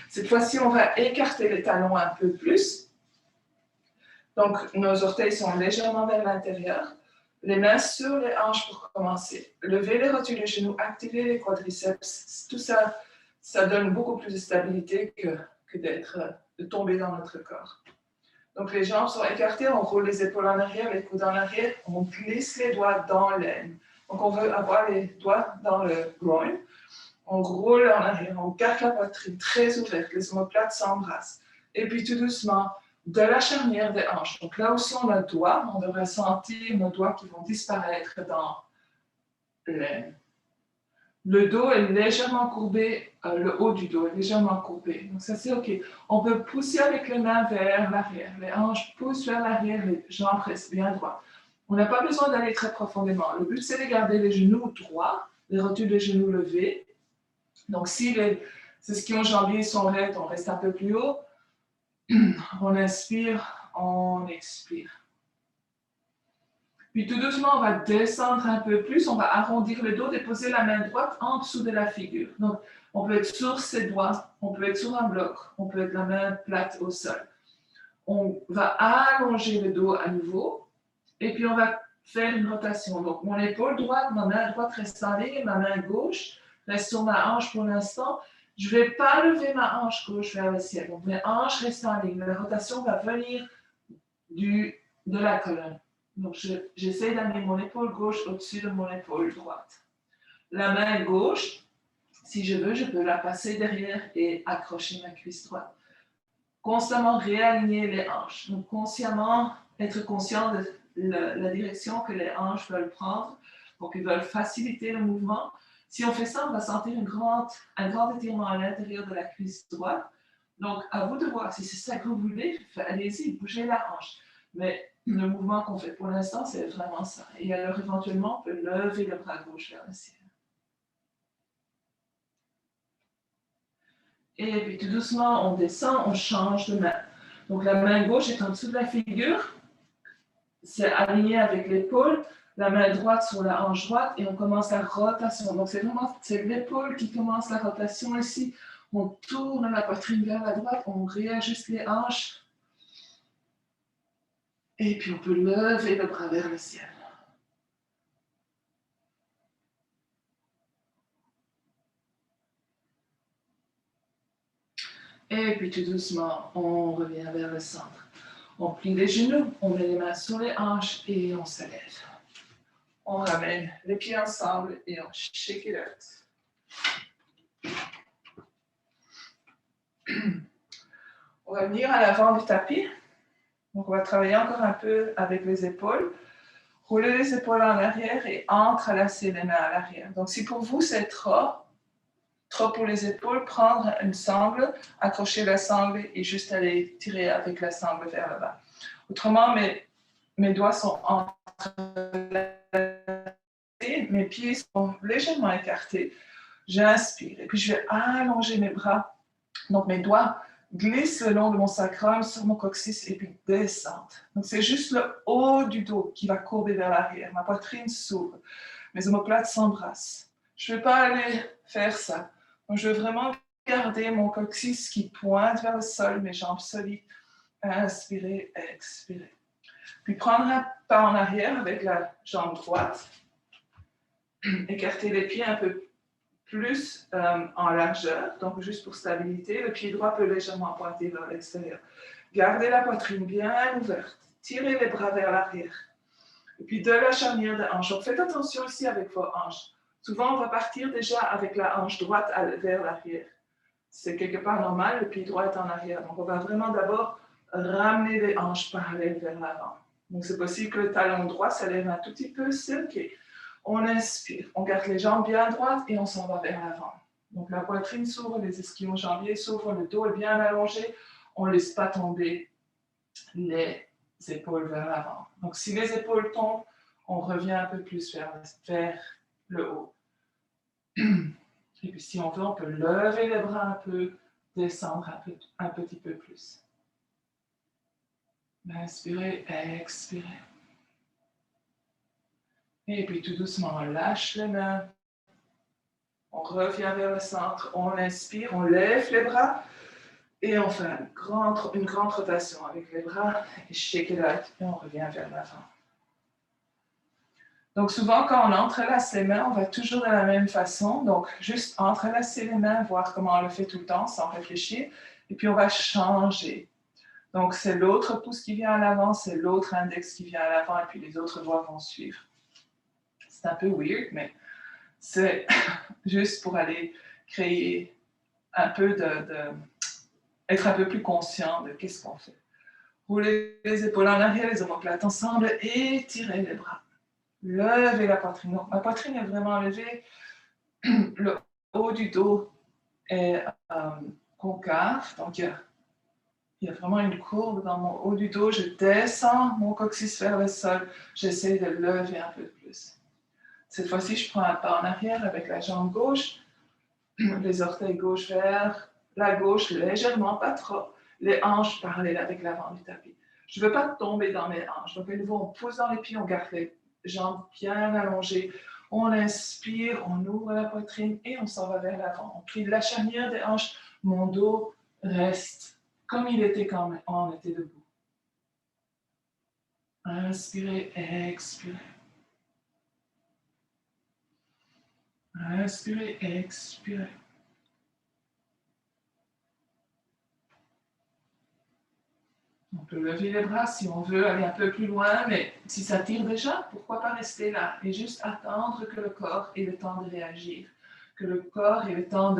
Cette fois-ci, on va écarter les talons un peu plus. Donc, nos orteils sont légèrement vers l'intérieur. Les mains sur les hanches pour commencer. Levez les rotules des genoux, activez les quadriceps. Tout ça, ça donne beaucoup plus de stabilité que de tomber dans notre corps. Donc, les jambes sont écartées, on roule les épaules en arrière, les coudes en arrière, on glisse les doigts dans l'aine. Donc, on veut avoir les doigts dans le groin. On roule en arrière, on garde la poitrine très ouverte, les omoplates s'embrassent. Et puis, tout doucement, de la charnière des hanches. Donc, là où sont nos doigts, on devrait sentir nos doigts qui vont disparaître dans l'aine. Le dos est légèrement courbé, le haut du dos est légèrement courbé. Donc ça, c'est OK. On peut pousser avec les mains vers l'arrière. Les hanches poussent vers l'arrière, les jambes restent bien droites. On n'a pas besoin d'aller très profondément. Le but, c'est de garder les genoux droits, les rotules des genoux levées. Donc si les ischio-jambiers sont raides, on reste un peu plus haut. On inspire, on expire. Puis tout doucement, on va descendre un peu plus, on va arrondir le dos, déposer la main droite en dessous de la figure. Donc, on peut être sur ses doigts, on peut être sur un bloc, on peut être la main plate au sol. On va allonger le dos à nouveau, et puis on va faire une rotation. Donc, mon épaule droite, ma main droite reste en ligne, ma main gauche reste sur ma hanche pour l'instant. Je ne vais pas lever ma hanche gauche vers le ciel. Donc, mes hanches restent en ligne. La rotation va venir de la colonne. Donc, j'essaie d'amener mon épaule gauche au-dessus de mon épaule droite. La main gauche, si je veux, je peux la passer derrière et accrocher ma cuisse droite. Constamment réaligner les hanches. Donc, consciemment, être conscient de la direction que les hanches veulent prendre. Donc, ils veulent faciliter le mouvement. Si on fait ça, on va sentir un grand étirement à l'intérieur de la cuisse droite. Donc, à vous de voir. Si c'est ça que vous voulez, allez-y, bougez la hanche. Mais le mouvement qu'on fait pour l'instant, c'est vraiment ça. Et alors, éventuellement, on peut lever le bras gauche vers le ciel. Et puis, tout doucement, on descend, on change de main. Donc, la main gauche est en dessous de la figure. C'est aligné avec l'épaule. La main droite sur la hanche droite. Et on commence la rotation. Donc, c'est l'épaule qui commence la rotation ici. On tourne la poitrine vers la droite. On réajuste les hanches. Et puis, on peut lever le bras vers le ciel. Et puis, tout doucement, on revient vers le centre. On plie les genoux, on met les mains sur les hanches et on se lève. On ramène les pieds ensemble et on shake it out. On va venir à l'avant du tapis. Donc, on va travailler encore un peu avec les épaules. Rouler les épaules en arrière et entrelacer les mains à l'arrière. Donc, si pour vous, c'est trop pour les épaules, prendre une sangle, accrocher la sangle et juste aller tirer avec la sangle vers le bas. Autrement, mes doigts sont entrelacés, mes pieds sont légèrement écartés. J'inspire et puis je vais allonger mes bras. Donc, mes doigts glisse le long de mon sacrum sur mon coccyx et puis descendre. Donc, c'est juste le haut du dos qui va courber vers l'arrière. Ma poitrine s'ouvre. Mes omoplates s'embrassent. Je ne vais pas aller faire ça. Donc, je veux vraiment garder mon coccyx qui pointe vers le sol, mes jambes solides. Inspirez, expirez. Puis, prendre un pas en arrière avec la jambe droite. Écarter les pieds un peu plus en largeur, donc juste pour stabilité. Le pied droit peut légèrement pointer vers l'extérieur. Gardez la poitrine bien ouverte. Tirez les bras vers l'arrière. Et puis de la charnière de hanche. Donc faites attention ici avec vos hanches. Souvent, on va partir déjà avec la hanche droite vers l'arrière. C'est quelque part normal, le pied droit est en arrière. Donc on va vraiment d'abord ramener les hanches parallèles vers l'avant. Donc c'est possible que le talon droit s'élève un tout petit peu, c'est OK. On inspire, on garde les jambes bien droites et on s'en va vers l'avant. Donc la poitrine s'ouvre, les ischio-jambiers s'ouvrent, le dos est bien allongé. On ne laisse pas tomber les épaules vers l'avant. Donc si les épaules tombent, on revient un peu plus vers le haut. Et puis si on veut, on peut lever les bras un peu, descendre un petit peu plus. Inspirez, expirez. Et puis tout doucement, on lâche les mains. On revient vers le centre, on inspire, on lève les bras et on fait une grande rotation avec les bras et shake it out et on revient vers l'avant. Donc souvent quand on entrelace les mains, on va toujours de la même façon. Donc juste entrelacer les mains, voir comment on le fait tout le temps sans réfléchir. Et puis on va changer. Donc c'est l'autre pouce qui vient à l'avant, c'est l'autre index qui vient à l'avant et puis les autres doigts vont suivre. C'est un peu weird, mais c'est juste pour aller créer un peu être un peu plus conscient de qu'est-ce qu'on fait. Roulez les épaules en arrière, les omoplates ensemble, étirez les bras. Levez la poitrine. Donc, ma poitrine est vraiment levée. Le haut du dos est concave. Donc, il y a vraiment une courbe dans mon haut du dos. Je descends mon coccyx vers le sol. J'essaie de lever un peu plus. Cette fois-ci, je prends un pas en arrière avec la jambe gauche. Les orteils gauche vers la gauche, légèrement, pas trop. Les hanches parallèles avec l'avant du tapis. Je ne veux pas tomber dans mes hanches. Donc, à nouveau, on pousse dans les pieds, on garde les jambes bien allongées. On inspire, on ouvre la poitrine et on s'en va vers l'avant. On plie la charnière des hanches. Mon dos reste comme il était quand on était debout. Inspirez, expirez. Inspirez, expirez. On peut lever les bras si on veut aller un peu plus loin, mais si ça tire déjà, pourquoi pas rester là et juste attendre que le corps ait le temps de réagir, que le corps ait le temps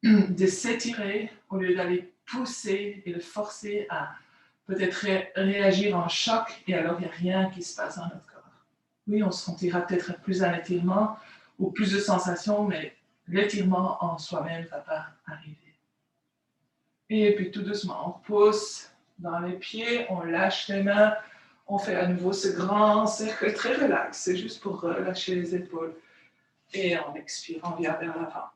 de s'étirer au lieu d'aller pousser et de forcer à peut-être réagir en choc et alors il n'y a rien qui se passe dans notre corps. Oui, on se sentira peut-être plus un étirement ou plus de sensations, mais l'étirement en soi-même ne va pas arriver. Et puis tout doucement, on pousse dans les pieds, on lâche les mains, on fait à nouveau ce grand cercle très relax, c'est juste pour relâcher les épaules. Et on expire, on vient vers l'avant.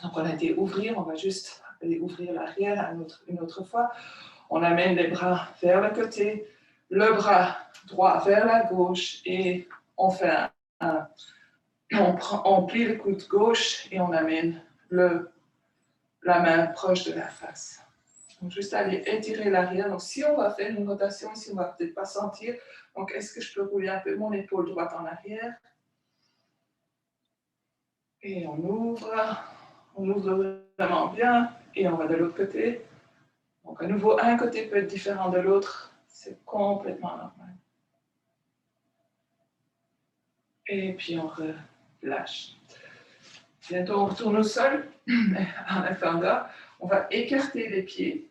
Donc on a été ouvrir, on va juste aller ouvrir l'arrière une autre fois. On amène les bras vers le côté, le bras droit vers la gauche et on fait on plie le coude gauche et on amène la main proche de la face. Donc, juste aller étirer l'arrière. Donc, si on va faire une rotation ici, on ne va peut-être pas sentir. Donc, est-ce que je peux rouler un peu mon épaule droite en arrière? Et on ouvre vraiment bien. Et on va de l'autre côté. Donc, à nouveau, un côté peut être différent de l'autre. C'est complètement normal. Et puis, on relâche. Bientôt, on retourne au sol. En attendant, on va écarter les pieds.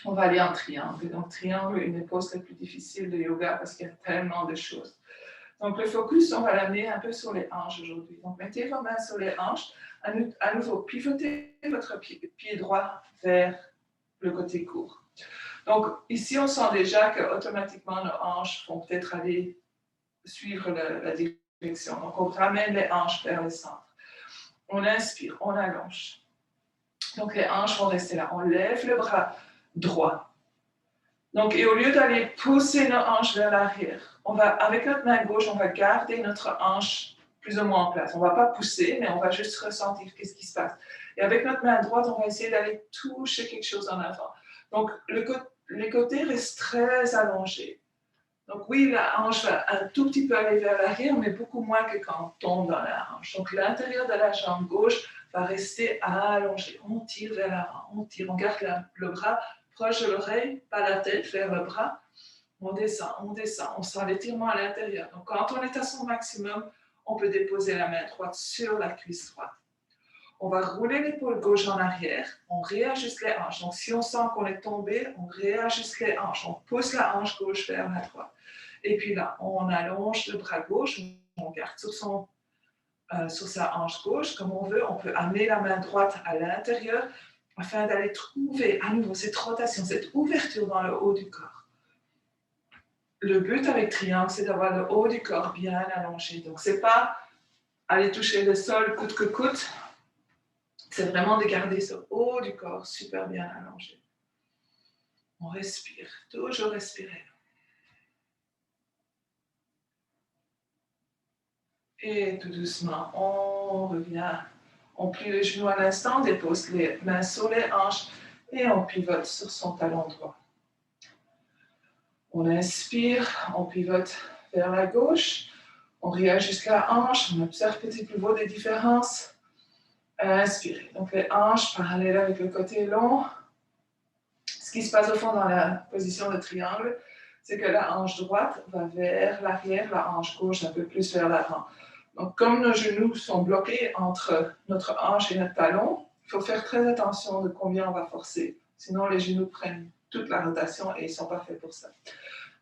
On va aller en triangle. Donc, triangle est une des poses les plus difficiles de yoga parce qu'il y a tellement de choses. Donc, le focus, on va l'amener un peu sur les hanches aujourd'hui. Donc, mettez vos mains sur les hanches. À nouveau, pivotez votre pied droit vers le côté court. Donc, ici, on sent déjà qu'automatiquement, nos hanches vont peut-être aller suivre la direction. Donc, on ramène les hanches vers le centre. On inspire, on allonge. Donc, les hanches vont rester là. On lève le bras droit. Donc, et au lieu d'aller pousser nos hanches vers l'arrière, avec notre main gauche, on va garder notre hanche plus ou moins en place. On ne va pas pousser, mais on va juste ressentir qu'est-ce qui se passe. Et avec notre main droite, on va essayer d'aller toucher quelque chose en avant. Donc, les côtés restent très allongés. Donc oui, la hanche va un tout petit peu aller vers l'arrière, mais beaucoup moins que quand on tombe dans la hanche. Donc l'intérieur de la jambe gauche va rester allongé. On tire vers l'avant, on tire, on garde le bras proche de l'oreille, pas la tête, vers le bras. On descend, on sent l'étirement à l'intérieur. Donc quand on est à son maximum, on peut déposer la main droite sur la cuisse droite. On va rouler l'épaule gauche en arrière, on réajuste les hanches. Donc si on sent qu'on est tombé, on réajuste les hanches, on pousse la hanche gauche vers la droite. Et puis là, on allonge le bras gauche, on garde sur sa hanche gauche comme on veut. On peut amener la main droite à l'intérieur afin d'aller trouver à nouveau cette rotation, cette ouverture dans le haut du corps. Le but avec triangle, c'est d'avoir le haut du corps bien allongé. Donc, c'est pas aller toucher le sol coûte que coûte. C'est vraiment de garder ce haut du corps super bien allongé. On respire, toujours respirer. Et tout doucement, on revient. On plie les genoux à l'instant, dépose les mains sur les hanches et on pivote sur son talon droit. On inspire, on pivote vers la gauche, on réajuste la hanche, on observe petit pivot des différences. Inspirez. Donc les hanches parallèles avec le côté long. Ce qui se passe au fond dans la position de triangle, c'est que la hanche droite va vers l'arrière, la hanche gauche un peu plus vers l'avant. Donc comme nos genoux sont bloqués entre notre hanche et notre talon, il faut faire très attention de combien on va forcer. Sinon les genoux prennent toute la rotation et ils ne sont pas faits pour ça.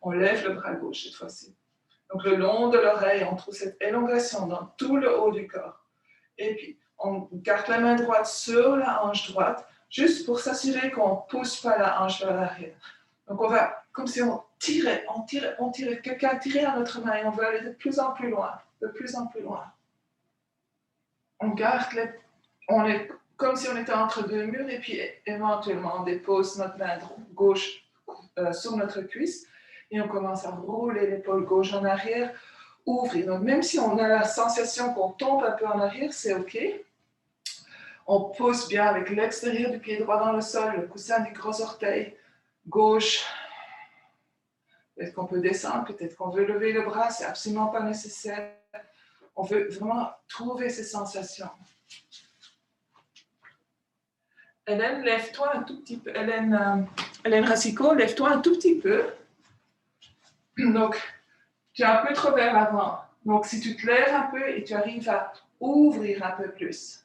On lève le bras gauche cette fois-ci. Donc le long de l'oreille, on trouve cette élongation dans tout le haut du corps. Et puis, on garde la main droite sur la hanche droite, juste pour s'assurer qu'on ne pousse pas la hanche vers l'arrière. Donc on va, comme si on tirait, quelqu'un tirait à notre main et on veut aller de plus en plus loin, de plus en plus loin. On garde, on est comme si on était entre deux murs et puis éventuellement on dépose notre main gauche sur notre cuisse et on commence à rouler l'épaule gauche en arrière, ouvrir. Donc même si on a la sensation qu'on tombe un peu en arrière, c'est OK. On pose bien avec l'extérieur du pied droit dans le sol, le coussin du gros orteil gauche. Peut-être qu'on peut descendre, peut-être qu'on veut lever le bras, c'est absolument pas nécessaire. On veut vraiment trouver ces sensations. Hélène, lève-toi un tout petit peu. Hélène Racicot, lève-toi un tout petit peu. Donc, tu es un peu trop vers l'avant. Donc, si tu te lèves un peu et tu arrives à ouvrir un peu plus.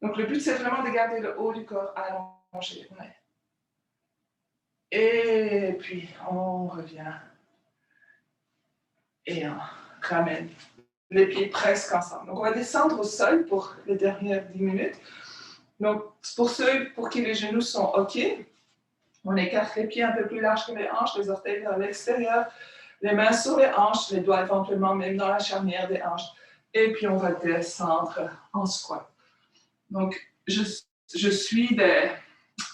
Donc, le but, c'est vraiment de garder le haut du corps allongé. Ouais. Et puis, on revient. Et on ramène les pieds presque ensemble. Donc, on va descendre au sol pour les dernières 10 minutes. Donc, pour ceux pour qui les genoux sont OK, on écarte les pieds un peu plus larges que les hanches, les orteils vers l'extérieur, les mains sur les hanches, les doigts éventuellement même dans la charnière des hanches. Et puis, on va descendre en squat. Donc, je suis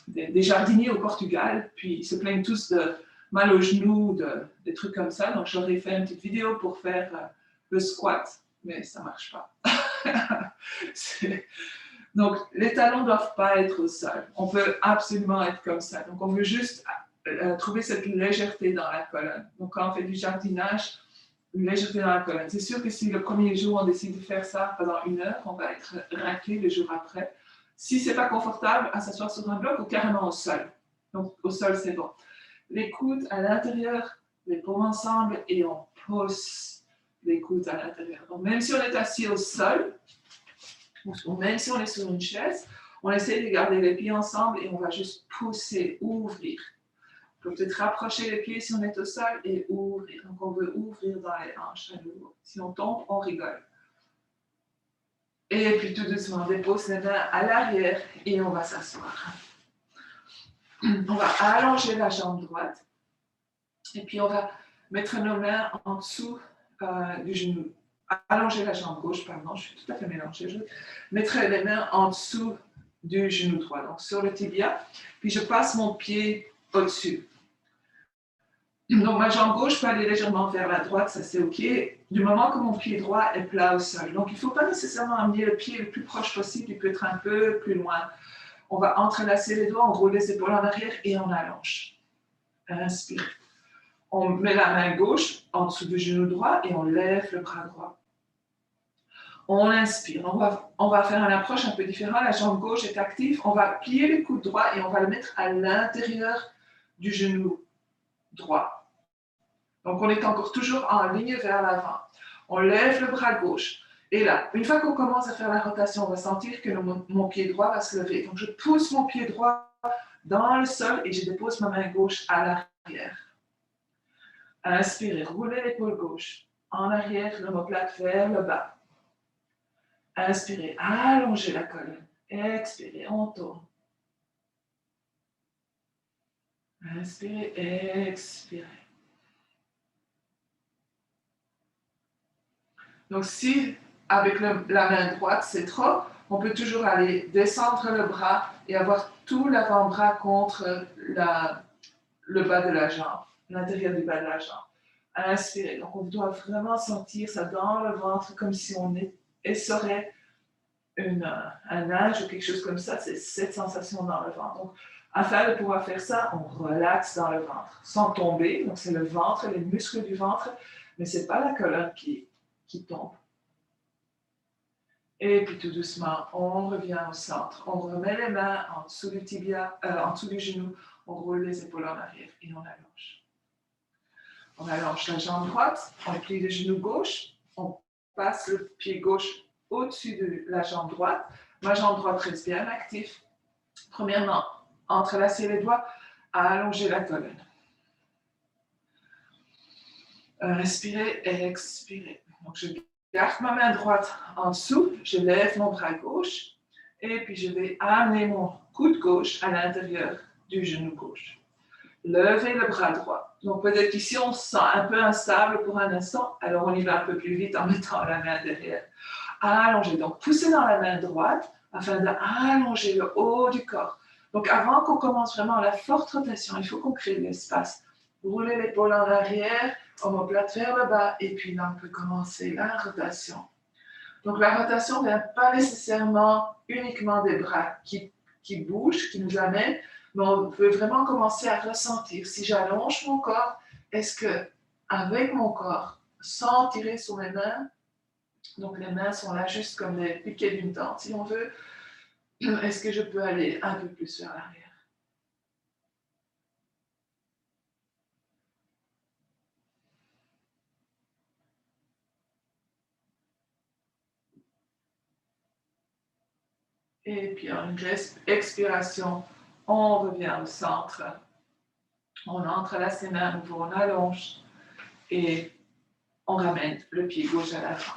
des jardiniers au Portugal, puis ils se plaignent tous de mal aux genoux, des trucs comme ça. Donc, j'aurais fait une petite vidéo pour faire le squat, mais ça ne marche pas. Donc, les talons ne doivent pas être au sol. On peut absolument être comme ça. Donc, on veut juste trouver cette légèreté dans la colonne. Donc, quand on fait du jardinage, une légèreté dans la colonne. C'est sûr que si le premier jour, on décide de faire ça pendant 1 heure, on va être raqué le jour après. Si ce n'est pas confortable, à s'asseoir sur un bloc ou carrément au sol. Donc, au sol, c'est bon. Les coudes à l'intérieur, les paumes ensemble et on pousse les coudes à l'intérieur. Donc, même si on est assis au sol, ou même si on est sur une chaise, on essaie de garder les pieds ensemble et on va juste pousser, ouvrir. On peut peut-être rapprocher les pieds si on est au sol et ouvrir. Donc, on veut ouvrir dans les hanches à nouveau. Si on tombe, on rigole. Et puis, tout doucement, on dépose les mains à l'arrière et on va s'asseoir. On va allonger la jambe droite. Et puis, on va mettre nos mains en dessous du genou. Allonger la jambe gauche, pardon, je suis tout à fait mélangée. Je vais mettre les mains en dessous du genou droit, donc sur le tibia. Puis, je passe mon pied au-dessus. Donc, ma jambe gauche peut aller légèrement vers la droite, ça c'est OK, du moment que mon pied droit est plat au sol. Donc, il ne faut pas nécessairement amener le pied le plus proche possible, il peut être un peu plus loin. On va entrelacer les doigts, on roule les épaules en arrière et on allonge. Inspire. On met la main gauche en dessous du genou droit et on lève le bras droit. On inspire. On va faire une approche un peu différente. La jambe gauche est active. On va plier le coude droit et on va le mettre à l'intérieur du genou droit. Donc, on est encore toujours en ligne vers l'avant. On lève le bras gauche. Et là, une fois qu'on commence à faire la rotation, on va sentir que mon pied droit va se lever. Donc, je pousse mon pied droit dans le sol et je dépose ma main gauche à l'arrière. Inspirez, roulez l'épaule gauche. En arrière, l'omoplate vers le bas. Inspirez, allongez la colonne. Expirez, on tourne. Inspirez, expirez. Donc si avec la main droite c'est trop, on peut toujours aller descendre le bras et avoir tout l'avant-bras contre le bas de la jambe, l'intérieur du bas de la jambe. Inspirez. Donc on doit vraiment sentir ça dans le ventre comme si on essorait un âge ou quelque chose comme ça. C'est cette sensation dans le ventre. Donc afin de pouvoir faire ça, on relaxe dans le ventre sans tomber. Donc c'est le ventre, les muscles du ventre, mais c'est pas la colonne qui tombe. Et puis tout doucement, on revient au centre. On remet les mains en dessous du tibia, en dessous du genou. On roule les épaules en arrière et on allonge. On allonge la jambe droite, on plie le genou gauche, on passe le pied gauche au-dessus de la jambe droite. Ma jambe droite reste bien active. Premièrement, entrelacer les doigts, allonger la colonne. Respirez et expirez. Donc je garde ma main droite en dessous, je lève mon bras gauche et puis je vais amener mon coude gauche à l'intérieur du genou gauche. Levez le bras droit. Donc peut-être qu'ici on se sent un peu instable pour un instant, alors on y va un peu plus vite en mettant la main derrière. Allongez, donc poussez dans la main droite afin d'allonger le haut du corps. Donc avant qu'on commence vraiment la forte rotation, il faut qu'on crée de l'espace. Roulez l'épaule en arrière, omoplate vers le bas, et puis là on peut commencer la rotation. Donc la rotation ne vient pas nécessairement uniquement des bras qui bougent, qui nous amènent, mais on peut vraiment commencer à ressentir. Si j'allonge mon corps, est-ce que avec mon corps, sans tirer sur mes mains, donc les mains sont là juste comme les piquets d'une tente si on veut, est-ce que je peux aller un peu plus vers l'arrière? Et puis en une expiration, on revient au centre. On entrelace les mains à nouveau, on allonge et on ramène le pied gauche à l'avant.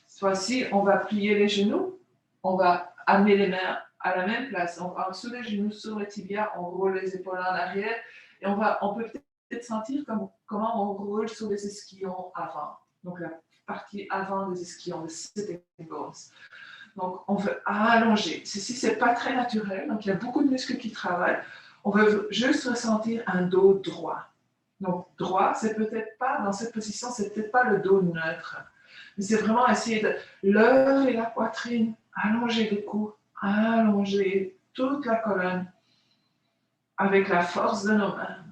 Cette fois-ci, on va plier les genoux, on va amener les mains à la même place. Donc en dessous des genoux, sur le tibia, on roule les épaules en arrière et on peut peut-être sentir comment on roule sur les ischions avant. Donc la partie avant des ischions, les sitting bones. Donc, on veut allonger. Ceci, c'est pas très naturel. Donc, il y a beaucoup de muscles qui travaillent. On veut juste ressentir un dos droit. Donc, droit, c'est peut-être pas, dans cette position, c'est peut-être pas le dos neutre. Mais c'est vraiment essayer de lever la poitrine, allonger les cou, allonger toute la colonne avec la force de nos mains.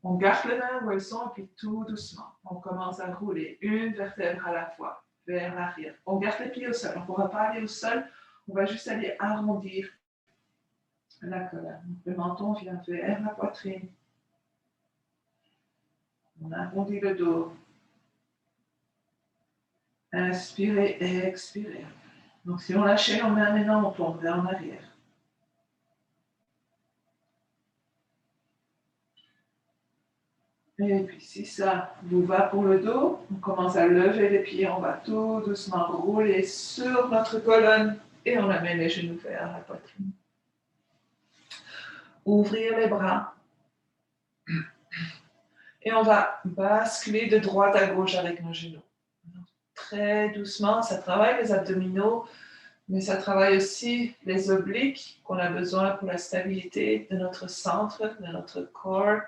On garde les mains où elles sont et puis tout doucement, on commence à rouler une vertèbre à la fois vers l'arrière. On garde les pieds au sol. Donc, on ne va pas aller au sol, on va juste aller arrondir la colonne. Le menton vient vers la poitrine. On arrondit le dos. Inspirez et expirez. Donc, si on lâche nos mains maintenant, on tombe vers en arrière. Et puis, si ça vous va pour le dos, on commence à lever les pieds, on va tout doucement rouler sur notre colonne et on amène les genoux vers la poitrine. Ouvrir les bras. Et on va basculer de droite à gauche avec nos genoux. Très doucement, ça travaille les abdominaux, mais ça travaille aussi les obliques qu'on a besoin pour la stabilité de notre centre, de notre corps.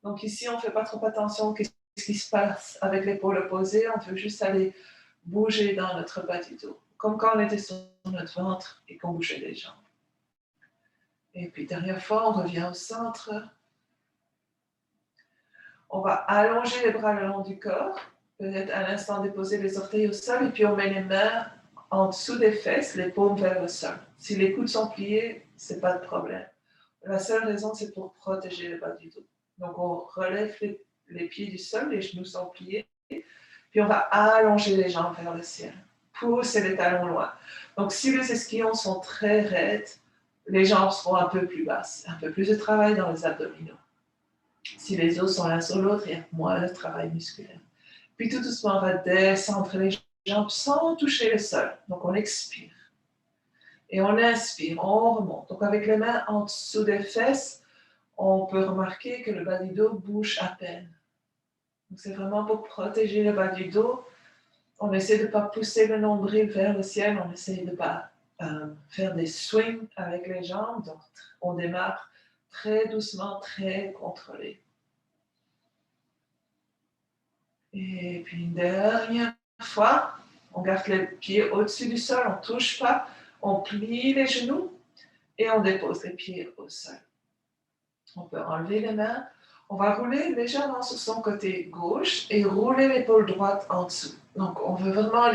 Donc ici, on ne fait pas trop attention à ce qui se passe avec l'épaule opposée, on veut juste aller bouger dans notre bas du dos, comme quand on était sur notre ventre et qu'on bougeait les jambes. Et puis dernière fois, on revient au centre. On va allonger les bras le long du corps, peut-être à l'instant déposer les orteils au sol, et puis on met les mains en dessous des fesses, les paumes vers le sol. Si les coudes sont pliés, ce n'est pas de problème. La seule raison, c'est pour protéger le bas du dos. Donc, on relève les pieds du sol, les genoux sont pliés, puis on va allonger les jambes vers le ciel. Pousser les talons loin. Donc, si les ischions sont très raides, les jambes seront un peu plus basses. Un peu plus de travail dans les abdominaux. Si les os sont l'un sur l'autre, il y a moins de travail musculaire. Puis tout doucement, on va descendre les jambes sans toucher le sol. Donc on expire. Et on inspire, on remonte. Donc avec les mains en dessous des fesses, on peut remarquer que le bas du dos bouge à peine. Donc c'est vraiment pour protéger le bas du dos. On essaie de ne pas pousser le nombril vers le ciel, on essaie de ne pas faire des swings avec les jambes. Donc on démarre très doucement, très contrôlé. Et puis une dernière fois, on garde les pieds au-dessus du sol, on ne touche pas, on plie les genoux et on dépose les pieds au sol. On peut enlever les mains, on va rouler légèrement sur son côté gauche et rouler l'épaule droite en dessous. Donc on veut vraiment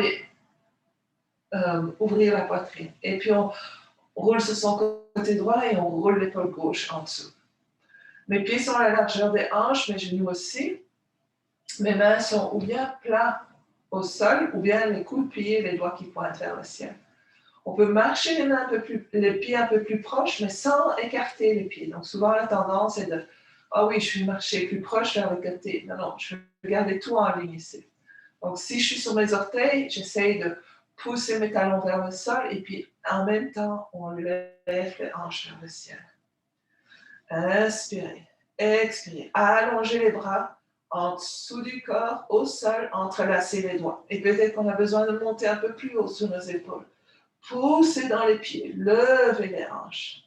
ouvrir la poitrine. Et puis on roule sur son côté droit et on roule l'épaule gauche en dessous. Mes pieds sont à la largeur des hanches, mes genoux aussi. Mes mains sont ou bien plats au sol, ou bien les coudes pliés, les doigts qui pointent vers le ciel. On peut marcher les pieds un peu plus proches, mais sans écarter les pieds. Donc souvent la tendance est de « Ah oui, je vais marcher plus proche vers le côté. » Non, je vais garder tout en ligne ici. Donc si je suis sur mes orteils, j'essaye de pousser mes talons vers le sol et puis en même temps, on lève les hanches vers le ciel. Inspirez, expirez, allongez les bras en dessous du corps, au sol, entrelacez les doigts. Et peut-être qu'on a besoin de monter un peu plus haut sur nos épaules. Poussez dans les pieds, levez les hanches.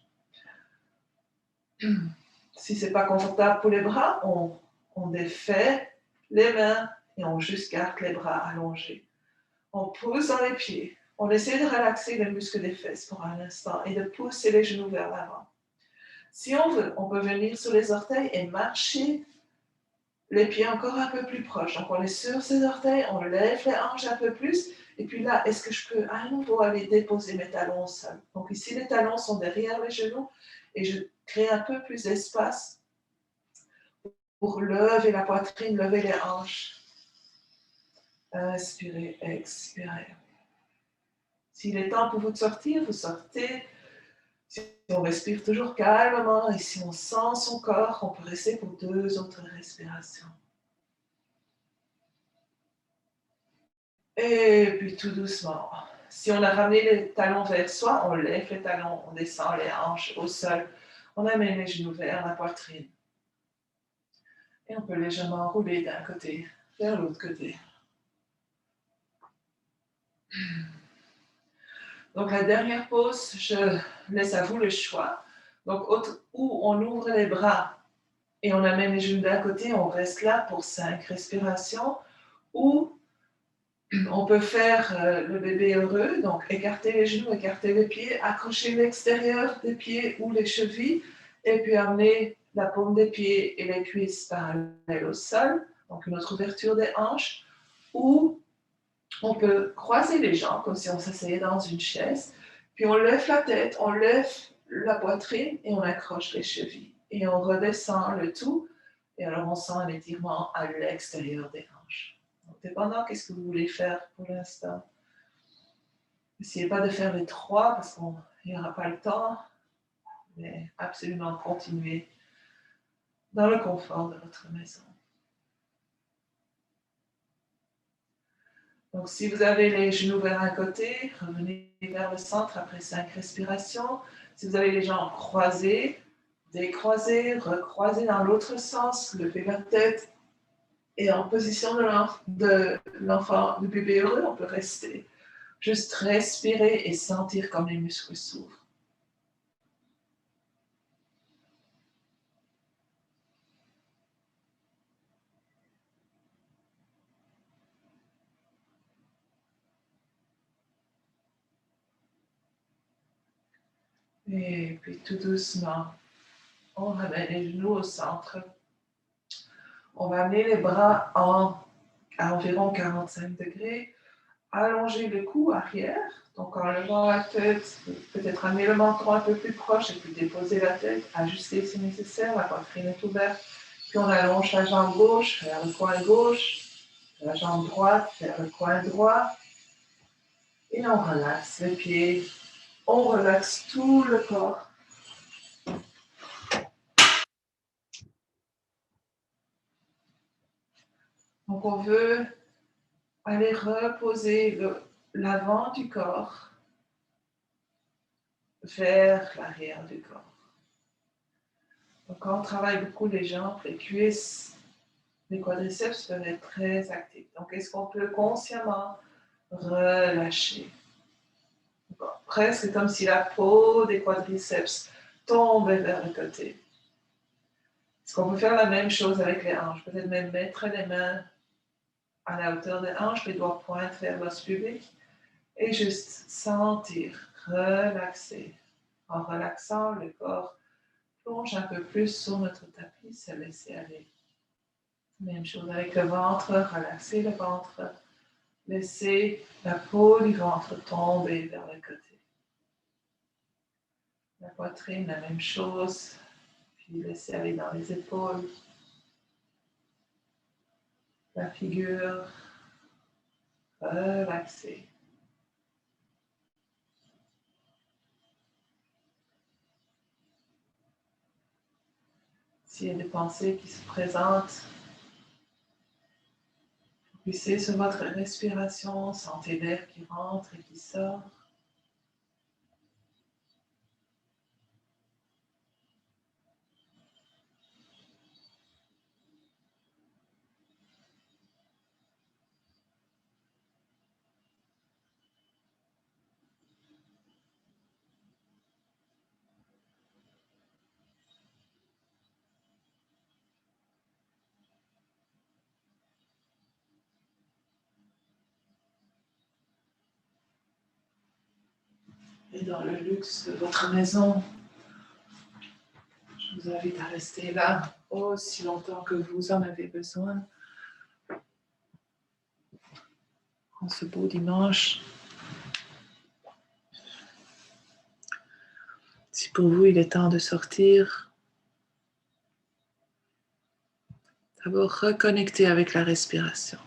Si ce n'est pas confortable pour les bras, on défait les mains et on juste garde les bras allongés. On pousse dans les pieds. On essaie de relaxer les muscles des fesses pour un instant et de pousser les genoux vers l'avant. Si on veut, on peut venir sur les orteils et marcher les pieds encore un peu plus proches. Donc on est sur ses orteils, on lève les hanches un peu plus. Et puis là, est-ce que je peux à nouveau aller déposer mes talons au sol? Donc ici, les talons sont derrière les genoux et je crée un peu plus d'espace pour lever la poitrine, lever les hanches. Inspirez, expirez. S'il est temps pour vous de sortir, vous sortez. Si on respire toujours calmement et si on sent son corps, on peut rester pour 2 autres respirations. Et puis tout doucement, si on a ramené les talons vers soi, on lève les talons, on descend les hanches au sol, on amène les genoux vers la poitrine. Et on peut légèrement rouler d'un côté vers l'autre côté. Donc la dernière pause, je laisse à vous le choix. Donc où on ouvre les bras et on amène les genoux d'un côté, on reste là pour 5 respirations, ou on peut faire le bébé heureux, donc écarter les genoux, écarter les pieds, accrocher l'extérieur des pieds ou les chevilles, et puis amener la paume des pieds et les cuisses parallèles au sol, donc une autre ouverture des hanches, ou on peut croiser les jambes comme si on s'asseyait dans une chaise, puis on lève la tête, on lève la poitrine et on accroche les chevilles. Et on redescend le tout, et alors on sent un étirement à l'extérieur des hanches. Donc, dépendant de ce que vous voulez faire pour l'instant. N'essayez pas de faire les 3 parce qu'il n'y aura pas le temps, mais absolument continuer dans le confort de votre maison. Donc, si vous avez les genoux vers un côté, revenez vers le centre après 5 respirations. Si vous avez les jambes croisées, décroisez, recroisez dans l'autre sens, levez la tête. Et en position de l'enfant, du bébé heureux, on peut rester. Juste respirer et sentir comme les muscles s'ouvrent. Et puis tout doucement, on ramène les genoux au centre. On va amener les bras à environ 45 degrés. Allonger le cou arrière. Donc en levant la tête, peut-être amener le menton un peu plus proche et puis déposer la tête, ajuster si nécessaire, la poitrine est ouverte. Puis on allonge la jambe gauche vers le coin gauche, la jambe droite vers le coin droit. Et on relaxe les pieds, on relaxe tout le corps. Donc on veut aller reposer l'avant du corps vers l'arrière du corps. Donc quand on travaille beaucoup les jambes, les cuisses, les quadriceps peuvent être très actifs. Donc est-ce qu'on peut consciemment relâcher? Donc, presque comme si la peau des quadriceps tombait vers le côté. Est-ce qu'on peut faire la même chose avec les hanches? Peut-être même mettre les mains à la hauteur des hanches, les doigts pointent vers l'os pubique et juste sentir, relaxer. En relaxant, le corps plonge un peu plus sur notre tapis, se laisser aller. Même chose avec le ventre, relaxer le ventre, laisser la peau du ventre tomber vers le côté. La poitrine, la même chose, puis laisser aller dans les épaules. La figure, relaxer. S'il y a des pensées qui se présentent, focusez sur votre respiration, sentez l'air qui rentre et qui sort. Et dans le luxe de votre maison, je vous invite à rester là aussi longtemps que vous en avez besoin. En ce beau dimanche. Si pour vous il est temps de sortir, d'abord reconnecter avec la respiration.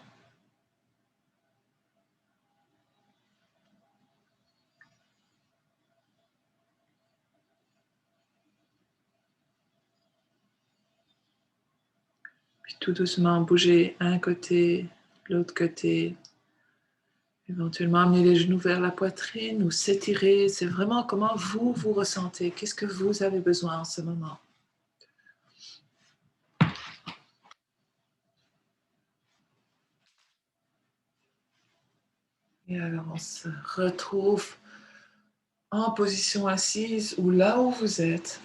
Puis tout doucement bouger un côté, l'autre côté. Éventuellement amener les genoux vers la poitrine ou s'étirer. C'est vraiment comment vous vous ressentez. Qu'est-ce que vous avez besoin en ce moment? Et alors on se retrouve en position assise ou là où vous êtes.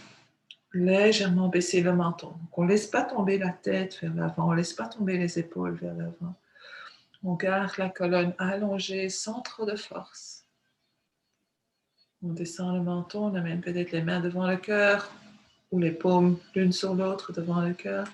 Légèrement baisser le menton. Donc on ne laisse pas tomber la tête vers l'avant. On ne laisse pas tomber les épaules vers l'avant. On garde la colonne allongée sans trop de force. On descend le menton, on amène peut-être les mains devant le cœur ou les paumes l'une sur l'autre devant le cœur.